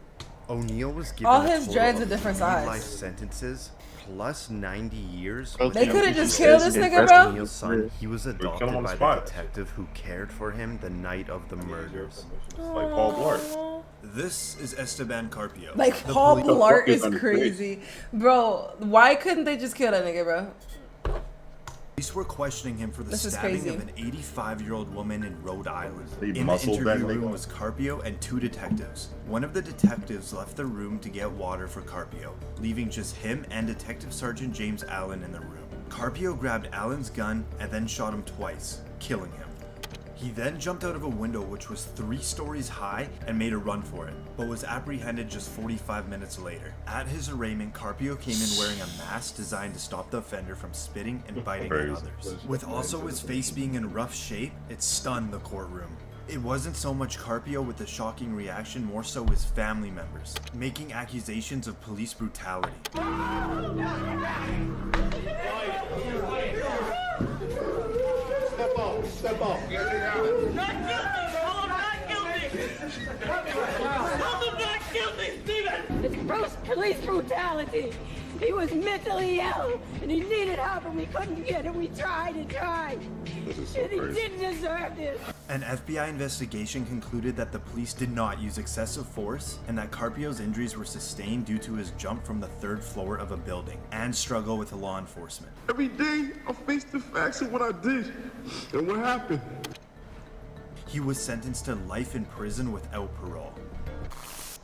O'Neill was given All a his total dreads of are different 3 size. life sentences plus 90 years. Bro, with They no coulda just appeal. killed this And nigga, as bro. O'Neill's son, he was kill adopted him on by the spot. detective who cared for him the night of the murders. Like Paul Blart. This is Esteban Carpio. Like the Paul police- Blart is is on his crazy, bro. Why couldn't they just kill that nigga, bro? Police were questioning him for the This is stabbing crazy. of an 85-year-old woman in Rhode Island. They In the muscled that interview room nigga. was Carpio and 2 detectives. One of the detectives left the room to get water for Carpio, leaving just him and Detective Sergeant James Allen in the room. Carpio grabbed Allen's gun and then shot him twice, killing him. He then jumped out of a window which was 3 stories high and made a run for it, but was apprehended just 45 minutes later. At his arraignment, Carpio came in wearing a mask designed to stop the offender from spitting and biting at others. With also his face being in rough shape, it stunned the courtroom. It wasn't so much Carpio with the shocking reaction, more so his family members, making accusations of police brutality. Step off. Not guilty. I'm not guilty. I'm not guilty, Steven. It's gross police brutality. He was mentally ill and he needed help and we couldn't get it. We tried and tried. This is so And he crazy. didn't deserve this. An FBI investigation concluded that the police did not use excessive force and that Carpio's injuries were sustained due to his jump from the 3rd floor of a building and struggle with law enforcement. Every day, I face the facts of what I did and what happened. He was sentenced to life in prison without parole.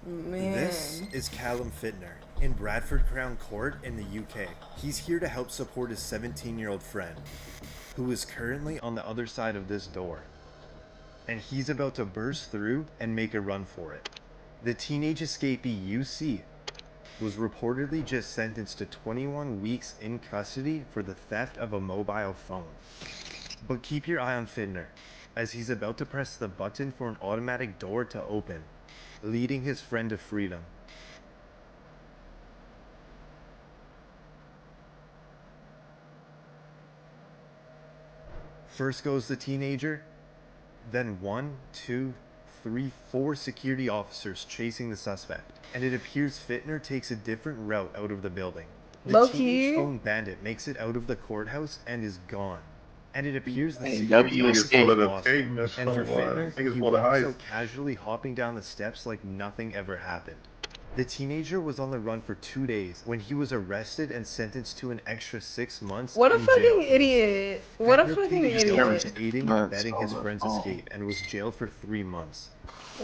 Man. This is Callum Fittner in Bradford Crown Court in the UK. He's here to help support his 17-year-old friend, who is currently on the other side of this door. And he's about to burst through and make a run for it. The teenage escapee you see was reportedly just sentenced to 21 weeks in custody for the theft of a mobile phone. But keep your eye on Fittner, as he's about to press the button for an automatic door to open, leading his friend to freedom. First goes the teenager, then 1, 2, 3, 4 security officers chasing the suspect, and it appears Fittner takes a different route out of the building. The Low-key. teenage phone bandit makes it out of the courthouse and is gone. And it appears the Hey, security W officer escaped. lost him. And for Fittner, Niggas he pulled a walks heist. out casually hopping down the steps like nothing ever happened. The teenager was on the run for 2 days when he was arrested and sentenced to an extra 6 months What a in jail. fucking idiot. What a Fittner fucking pleaded guilty idiot. to aiding and That's abetting his all friend's wrong. escape and was jailed for 3 months.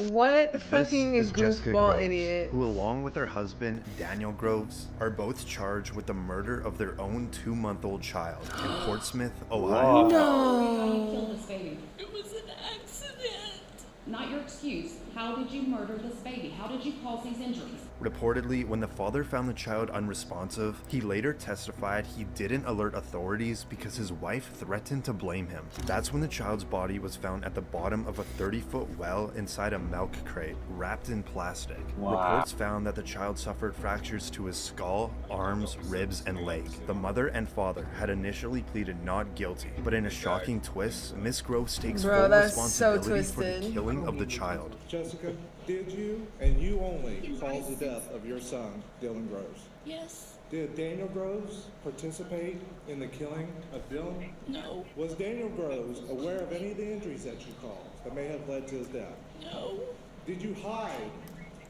What This fucking is Jessica goofball Groves, idiot. who along with her husband, Daniel Groves, are both charged with the murder of their own 2-month-old child in Portsmouth, Ohio. No. This baby. It was an accident. Not your excuse. How did you murder this baby? How did you cause these injuries? Reportedly, when the father found the child unresponsive, he later testified he didn't alert authorities because his wife threatened to blame him. That's when the child's body was found at the bottom of a 30-foot well inside a milk crate, wrapped in plastic. Wow. Reports found that the child suffered fractures to his skull, arms, ribs, and leg. The mother and father had initially pleaded not guilty, but in a shocking twist, Miss Groves takes Bro, full that's so responsibility for the twisted. killing of the child. Jessica, did you and you only cause the death of your son, Dylan Groves? Yes. Did Daniel Groves participate in the killing of Dylan? No. Was Daniel Groves aware of any of the injuries that you caused that may have led to his death? No. Did you hide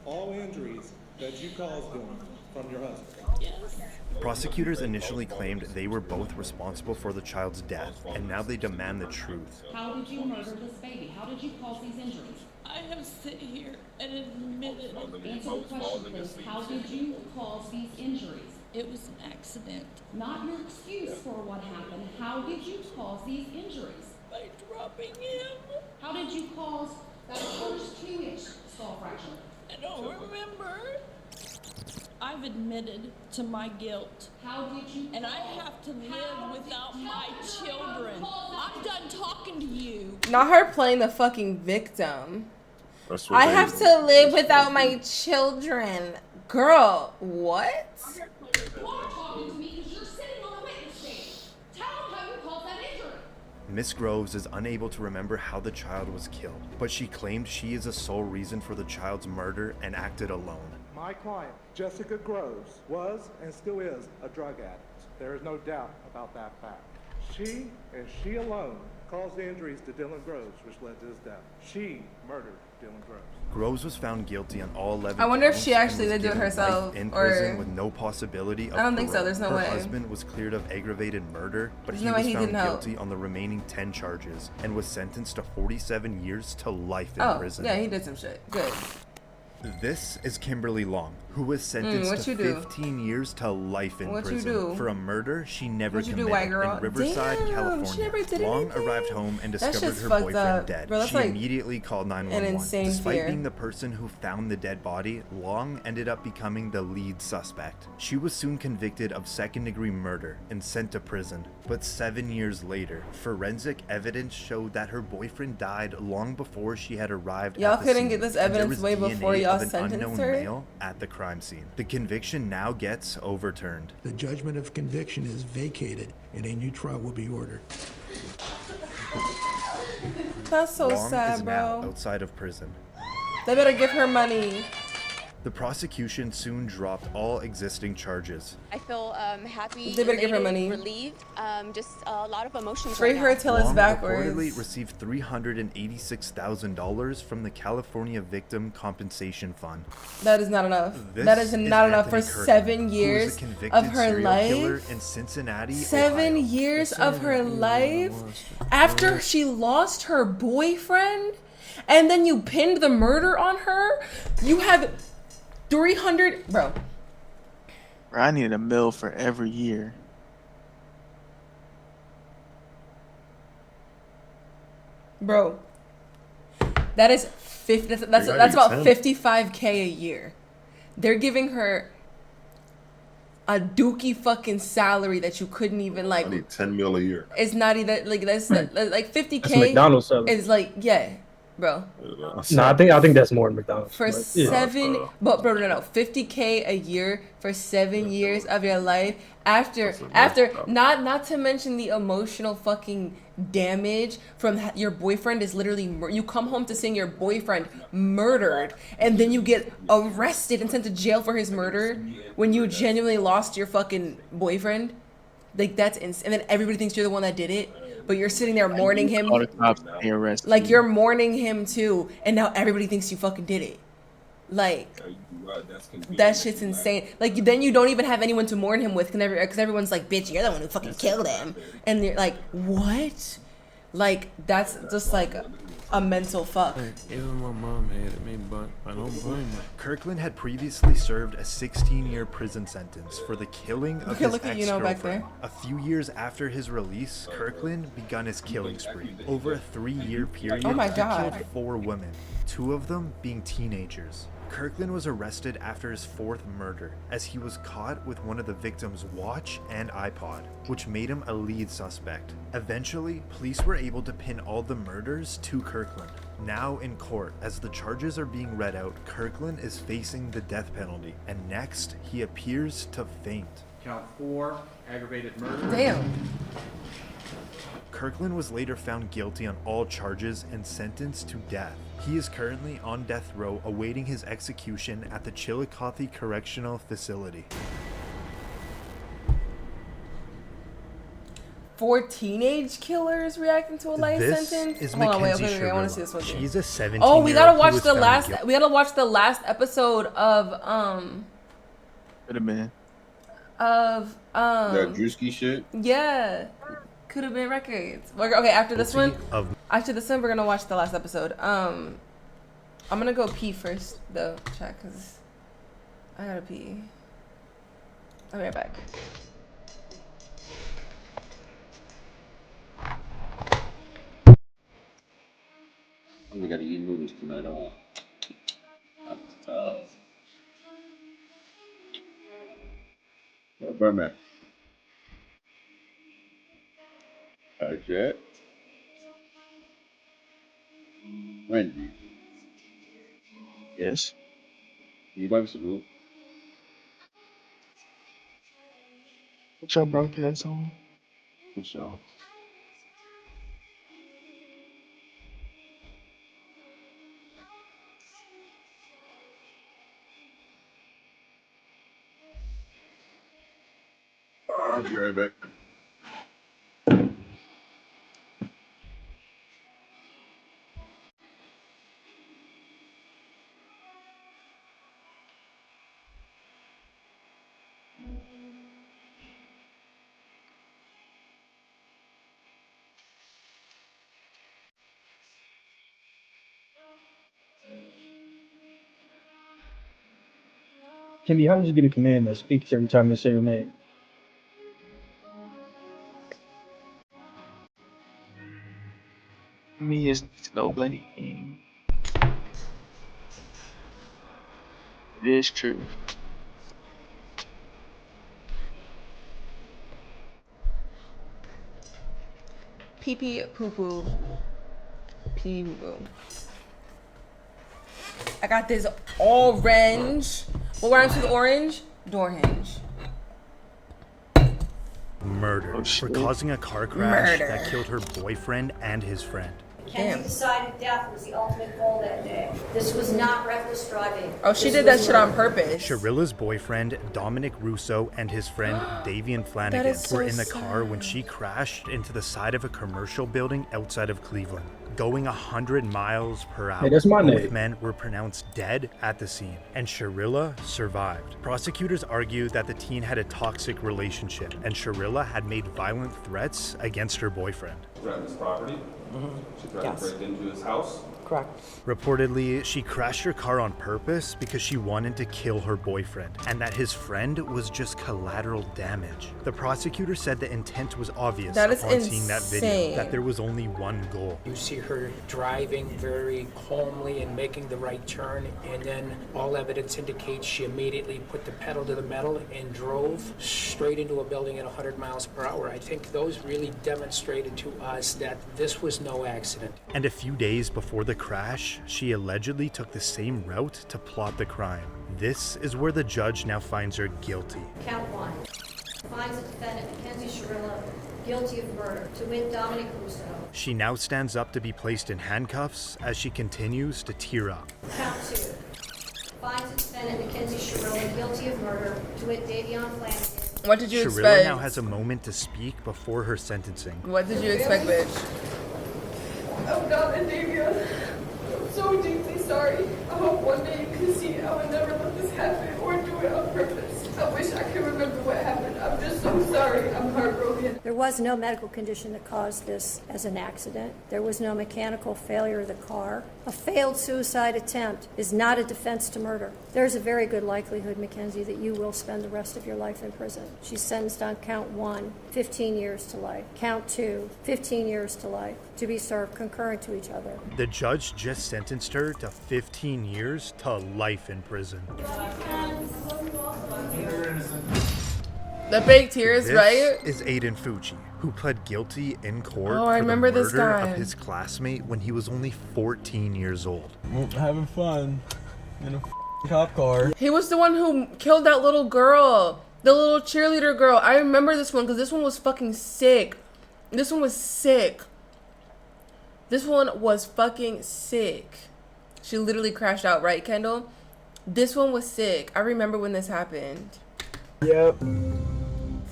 all injuries that you caused Dylan from your husband? Yes. Prosecutors initially claimed they were both responsible for the child's death, and now they demand the truth. How did you murder this baby? How did you cause these injuries? I have sit here and admitted Answer the question, please. How did you cause these injuries? it was an accident. Not your excuse for what happened. How did you cause these injuries? By dropping him. How did you cause that first 2-inch skull fracture? I don't remember. I've admitted to my guilt. How did you? And I have to live without my children. I'm done talking to you. Not her playing the fucking victim. That's what I they- have to live without my children. Girl, what? You are talking to me because you're Miss Groves is unable to remember how the child was killed, but she claimed she is the sole reason for the child's murder and acted alone. My client, Jessica Groves, was and still is a drug addict. There is no doubt about that fact. She, and she alone, caused the injuries to Dylan Groves, which led to his death. She murdered Dylan Groves. Groves was found guilty on all 11 I wonder if counts she and actually was did do it given herself, life in or- prison with no possibility of I don't think so, parole. there's no Her way. husband was cleared of aggravated murder, but There's he no way was he found didn't help. guilty on the remaining 10 charges and was sentenced to 47 years to life in Oh, prison. yeah, he did some shit. Good. This is Kimberly Long, who was sentenced what to you do? 15 years to life in What you prison do? for a murder she never What you do, committed white girl? in Riverside, Damn, she California. never did Long anything? arrived home and That discovered shit's her fucked boyfriend up. dead. Bro, that's She like immediately called 911. an insane Despite fear. being the person who found the dead body, Long ended up becoming the lead suspect. She was soon convicted of second-degree murder and sent to prison. But 7 years later, forensic evidence showed that her boyfriend died long before she had arrived Y'all at the couldn't scene, get this and there evidence was way DNA before y'all of an sentenced unknown her? male at the crime scene. The conviction now gets overturned. The judgment of conviction is vacated and a new trial will be ordered. That's so Long sad, is now bro. outside of prison. They better give her money. The prosecution soon dropped all existing charges. I feel happy, They better give her elated, money. relieved, just a lot of emotions Free right her now. till it's Long backwards. reportedly received $386,000 from the California Victim Compensation Fund. That is not enough. This That is not enough for Anthony Kirkland, 7 who was a years convicted of her serial killer life. in Cincinnati, 7 Ohio. years of her life after she lost her boyfriend, and then you pinned the murder on her. You have 300, bro. I needed a mill for every year. Bro, that is 50. That's about 55K a year. They're giving her a dookie fucking salary that you couldn't even like. I need 10 mil a year. It's not even like that's like 50K. That's McDonald's salary. Is like bro. No, I think that's more than McDonald's. For but, yeah. 7, but bro, no, 50K a year for 7 years of your life. After, not to mention the emotional fucking damage from your boyfriend is literally you come home to seeing your boyfriend murdered, and then you get arrested and sent to jail for his murder when you genuinely lost your fucking boyfriend. Like that's insane. And then everybody thinks you're the one that did it. But you're sitting there mourning him. All the cops, they arrest Like you. you're mourning him too, and now everybody thinks you fucking did it. Like that shit's insane. Like then you don't even have anyone to mourn him with, because everyone's like, "Bitch, you're the one who fucking killed him," and you're like, "What?" Like that's just like a mental fuck. Even my mom hated me, but I don't blame her. Kirkland had previously served a 16-year prison sentence for the killing of his Look at you know back ex-girlfriend. there. A few years after his release, Kirkland begun his killing spree. Over a 3-year period, Oh my he God. killed 4 women, 2 of them being teenagers. Kirkland was arrested after his 4th murder, as he was caught with one of the victim's watch and iPod, which made him a lead suspect. Eventually, police were able to pin all the murders to Kirkland. Now in court, as the charges are being read out, Kirkland is facing the death penalty, and next, he appears to faint. Count 4, aggravated murder. Damn. Kirkland was later found guilty on all charges and sentenced to death. He is currently on death row awaiting his execution at the Chillicothe Correctional Facility. 4 teenage killers reacting to a life This sentence. is Hold on, wait, Mackenzie okay, I want to Sugarloaf. see this one. too. She's a 17-year-old Oh, we gotta who watch was the found last. guilty. We gotta watch the last episode of Could have been. of That Drewski shit. yeah, could have been records. Okay, after this one, Of we're gonna watch the last episode. I'm gonna go pee first though, chat, cause I gotta pee. I'll be right back. We gotta eat noodles tonight, huh? That's tough. Birdman. Jet. Wendy. Yes. You buy me some milk? What's your broadcast on? For sure. I'll be right back. Kimmy, how did you get a command that speaks every time they say your name? Me is nobody. It is true. Pee pee poo poo. Pee poo. I got this orange. What rhymes with orange? Door hinge. Murdered for causing a car crash that killed her boyfriend and his friend. Mackenzie decided death was the ultimate goal that day. This was not reckless driving. Oh, she did that shit on purpose. Sharilla's boyfriend, Dominic Russo, and his friend, Davian Flanagan, so were in the car when she crashed into the side of a commercial building outside of Cleveland. Going 100 miles per hour, Hey, that's my both name. men were pronounced dead at the scene, and Sharilla survived. Prosecutors argue that the teen had a toxic relationship, and Sharilla had made violent threats against her boyfriend. Threatened his property. She threatened to break into his house. Correct. Reportedly, she crashed her car on purpose because she wanted to kill her boyfriend, and that his friend was just collateral damage. The prosecutor said the intent was obvious That is upon seeing that video, insane. that there was only one goal. You see her driving very calmly and making the right turn, and then all evidence indicates she immediately put the pedal to the metal and drove straight into a building at 100 miles per hour. I think those really demonstrated to us that this was no accident. And a few days before the crash, she allegedly took the same route to plot the crime. This is where the judge now finds her guilty. Count 1. Finds the defendant, Mackenzie Sharilla, guilty of murder. To wit, Dominic Russo. She now stands up to be placed in handcuffs as she continues to tear up. Count 2. Finds the defendant, Mackenzie Sharilla, guilty of murder. To wit, Davian Flanagan. What did you Sharilla expect? now has a moment to speak before her sentencing. What did you expect, bitch? Oh God, and Davian, I'm so deeply sorry. I hope one day you can see I would never let this happen or do it on purpose. I wish I could remember what happened. I'm just so sorry. I'm heartbroken. There was no medical condition that caused this as an accident. There was no mechanical failure of the car. A failed suicide attempt is not a defense to murder. There's a very good likelihood, Mackenzie, that you will spend the rest of your life in prison. She's sentenced on count 1, 15 years to life. Count 2, 15 years to life, to be served concurrent to each other. The judge just sentenced her to 15 years to life in prison. The big tears, This right? is Aiden Fucci, who pled guilty in court Oh, I for remember the this murder guy. of his classmate when he was only 14 years old. Having fun in a cop car. He was the one who killed that little girl. The little cheerleader girl. I remember this one because this one was fucking sick. This one was sick. This one was fucking sick. She literally crashed out, right, Kendall? This one was sick. I remember when this happened. Yep.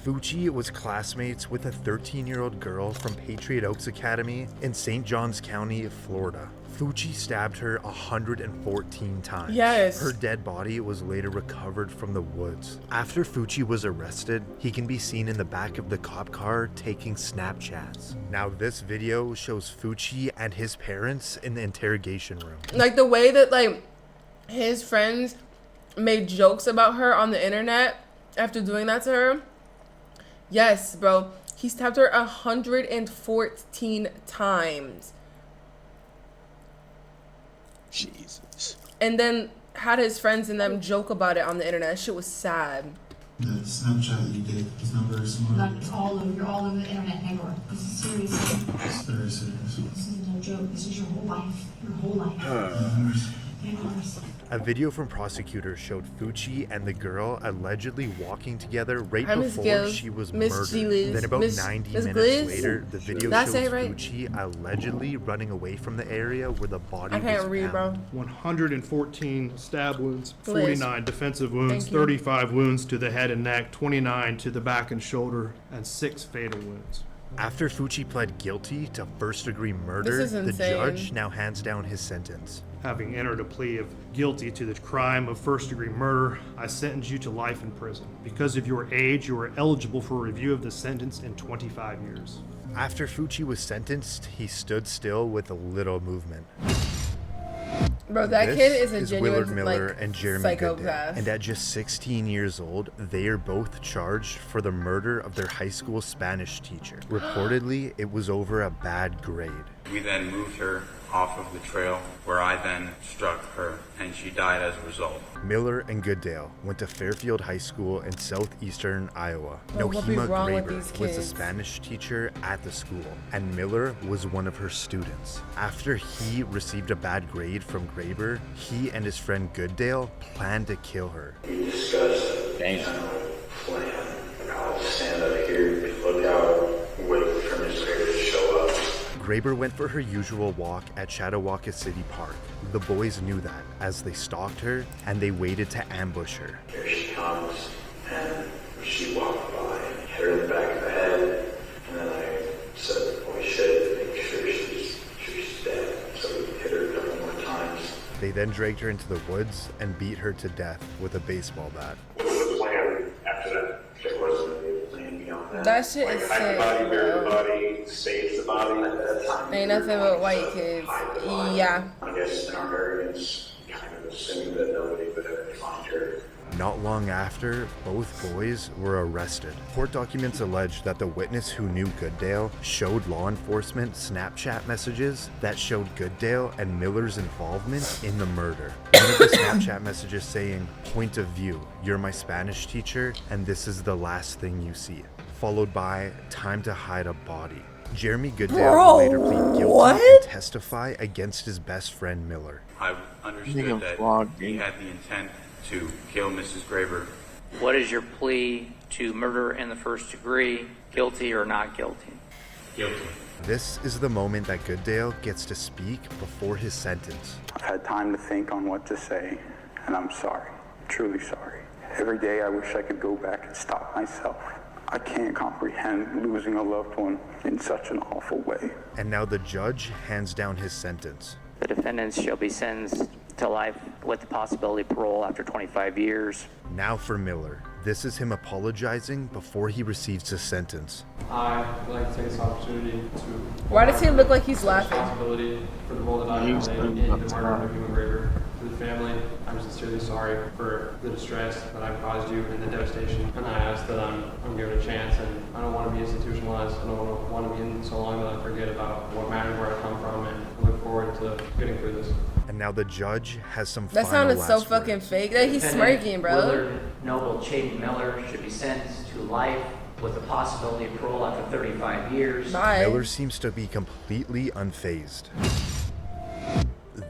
Fucci was classmates with a 13-year-old girl from Patriot Oaks Academy in St. Johns County, Florida. Fucci stabbed her 114 times. Yes. Her dead body was later recovered from the woods. After Fucci was arrested, he can be seen in the back of the cop car taking Snapchats. Now this video shows Fucci and his parents in the interrogation room. Like the way that like his friends made jokes about her on the internet after doing that to her. Yes, bro. He stabbed her 114 times. Jesus. And then had his friends and them joke about it on the internet. That shit was sad. The Snapchat that you did, his number is smart. Like, you're all over the internet, Negro. This is serious. It's very serious. This is no joke. This is your whole life. Your whole life. Yours. And yours. A video from prosecutors showed Fucci and the girl allegedly walking together right Hi, Miss before Gills. she was Miss murdered. G-Liz. Then about Miss 90 Miss minutes Gliz? later, the video Did I shows say it right? Fucci allegedly running away from the area where the body I can't was read, found. bro. 114 stab wounds, Liz. 49 defensive wounds, Thank you. 35 wounds to the head and neck, 29 to the back and shoulder, and 6 fatal wounds. After Fucci pled guilty to first-degree murder, This is the insane. judge now hands down his sentence. Having entered a plea of guilty to the crime of first-degree murder, I sentence you to life in prison. Because of your age, you are eligible for review of the sentence in 25 years. After Fucci was sentenced, he stood still with a little movement. Bro, that This kid is a is genuine Willard Miller like, and Jeremy psychopath. Goodale. And at just 16 years old, they are both charged for the murder of their high school Spanish teacher. Reportedly, it was over a bad grade. We then moved her off of the trail, where I then struck her, and she died as a result. Miller and Goodale went to Fairfield High School in southeastern Iowa. Oh, what be Nohema wrong with Graber these was the kids? Spanish teacher at the school, and Miller was one of her students. After he received a bad grade from Graber, he and his friend Goodale planned to kill her. We discussed a plan. I'll stand up here, look out, wait for Miss Graber to show up. Graber went for her usual walk at Chautauqua City Park. The boys knew that as they stalked her and they waited to ambush her. Here she comes, and she walked by, hit her in the back of the head, and then I said, we should make sure she's dead. So we hit her a couple more times. They then dragged her into the woods and beat her to death with a baseball bat. What was the plan after that? There wasn't any plan beyond that. That shit is hide the sick, body, bury the bro. body, save the body. At that time, Ain't nothing but white kids. Yeah. I guess in our arrogance, kind of assumed that nobody would ever find her. Not long after, both boys were arrested. Court documents allege that the witness who knew Goodale showed law enforcement Snapchat messages that showed Goodale and Miller's involvement in the murder. One of the Snapchat messages saying, "Point of view, you're my Spanish teacher, and this is the last thing you see," followed by "Time to hide a body." Jeremy Goodale Bro, would later plead guilty what? and testify against his best friend Miller. I understood that he had the intent to kill Mrs. Graber. What is your plea to murder in the first degree, guilty or not guilty? Guilty. This is the moment that Goodale gets to speak before his sentence. I've had time to think on what to say, and I'm sorry, truly sorry. Every day I wish I could go back and stop myself. I can't comprehend losing a loved one in such an awful way. And now the judge hands down his sentence. The defendants shall be sentenced to life with the possibility of parole after 25 years. Now for Miller. This is him apologizing before he receives his sentence. I would like to take this opportunity to. Why does he look like he's laughing? Responsibility for the role that I played in the murder of Nohema Graber. To the family, I'm sincerely sorry for the distress that I've caused you and the devastation. And I ask that I'm given a chance, and I don't want to be institutionalized. I don't want to be in so long that I forget about what matters, where I come from, and I look forward to getting through this. And now the judge has some That final sounded so last fucking words. fake. That he's Defendant smirking, bro. Willard Noble Chayton Miller should be sentenced to life with the possibility of parole after 35 years. Miller seems to be completely unfazed.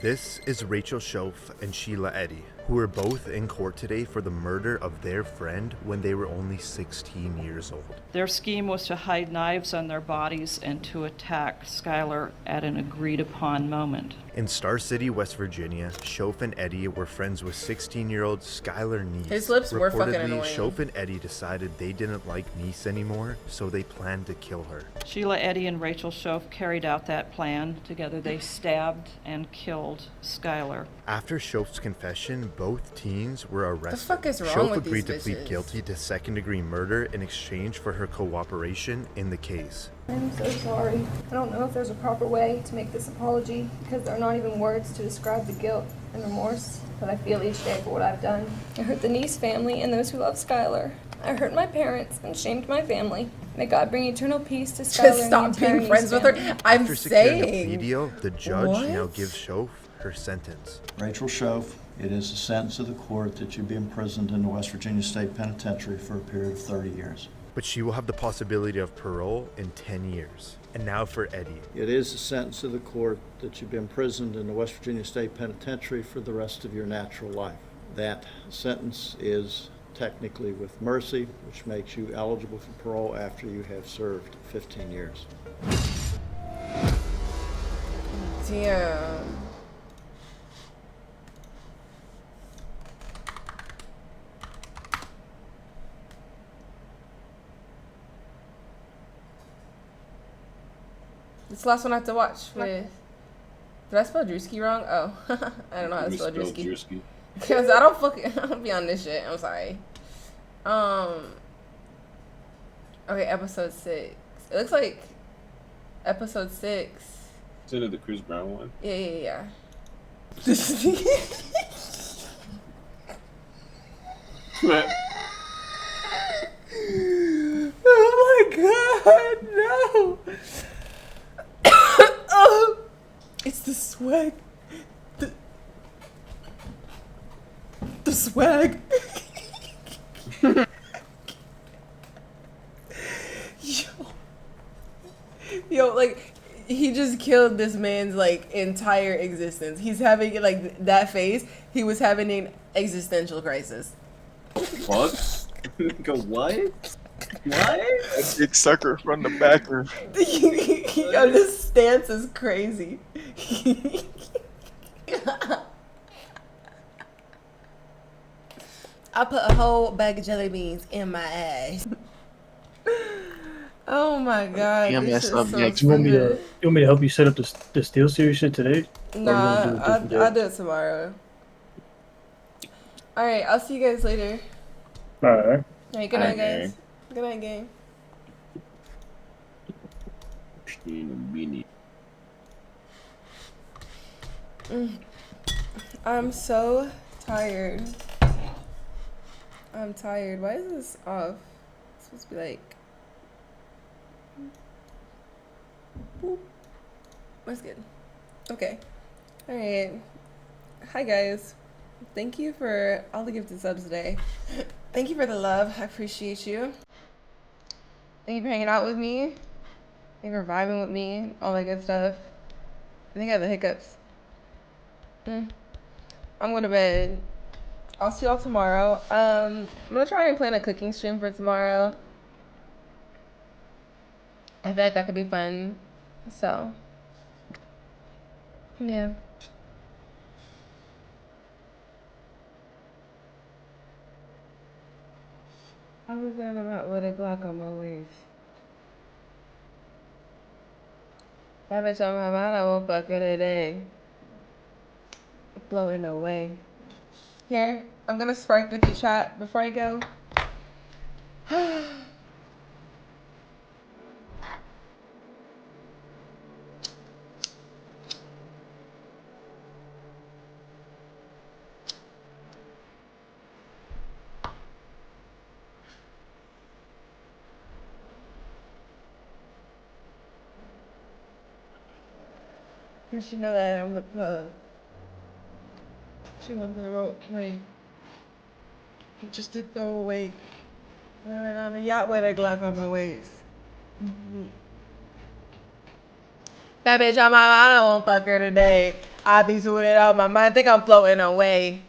This is Rachel Schoaf and Sheila Eddy, who are both in court today for the murder of their friend when they were only 16 years old. Their scheme was to hide knives on their bodies and to attack Skylar at an agreed-upon moment. In Star City, West Virginia, Schoaf and Eddy were friends with 16-year-old Skylar Neese. His lips were fucking Reportedly, annoying. Schoaf and Eddy decided they didn't like Neese anymore, so they planned to kill her. Sheila Eddy and Rachel Schoaf carried out that plan. Together they stabbed and killed Skylar. After Schoaf's confession, both teens were arrested. fuck is wrong Schoaf with agreed these to plead bitches? guilty to second-degree murder in exchange for her cooperation in the case. I'm so sorry. I don't know if there's a proper way to make this apology because there are not even words to describe the guilt and remorse that I feel each day for what I've done. I hurt the Neese family and those who love Skylar. I hurt my parents and shamed my family. May God bring eternal peace to Skylar. Just stop being friends with her. I'm After securing a saying. plea deal, the judge What? now gives Schoaf her sentence. Rachel Schoaf, it is the sentence of the court that you be imprisoned in the West Virginia State Penitentiary for a period of 30 years. but she will have the possibility of parole in 10 years. And now for Eddie. It is a sentence of the court that you've been imprisoned in the West Virginia State Penitentiary for the rest of your natural life. That sentence is technically with mercy, which makes you eligible for parole after you have served 15 years. Damn. This last one I have to watch with. Did I spell Drewski wrong? Oh, I don't know how to spell Drewski. Because I don't be on this shit. I'm sorry. Okay, episode 6. It looks like episode 6. Is it the Chris Brown one? Yeah. Oh my god, no! Oh, it's the swag. The swag. Yo, like, he just killed this man's, like, entire existence. He's having, like, that face. He was having an existential crisis. What? Go what? What? A big sucker from the backer. Yo, this stance is crazy. I put a whole bag of jelly beans in my ass. Oh my god. Damn, this that's up so next. You want me to help you set up the Steel Series shit today? Nah, I'll do it tomorrow. Alright, I'll see you guys later. Alright. Alright, good night, guys. Good night, gang. I'm so tired. I'm tired. Why is this off? It's supposed to be like... Boop. That's good. Okay. Alright. Hi, guys. Thank you for all the gifted subs today. Thank you for the love. I appreciate you. Thank you for hanging out with me. Thank you for vibing with me. All that good stuff. I think I have the hiccups. I'm going to bed. I'll see y'all tomorrow. I'm going to try and plan a cooking stream for tomorrow. I feel like that could be fun. So, yeah. I was in about with a Glock on my waist. That bitch on my mind, I won't fuck her today. Blowing away. Here, I'm gonna spark with you chat before I go. You should know that I'm the plug. She wants to rope me. Just to throw away. I went on a yacht with a Glock on my waist. That bitch on my mind, I won't fuck her today. I be suited out my mind. I think I'm floating away.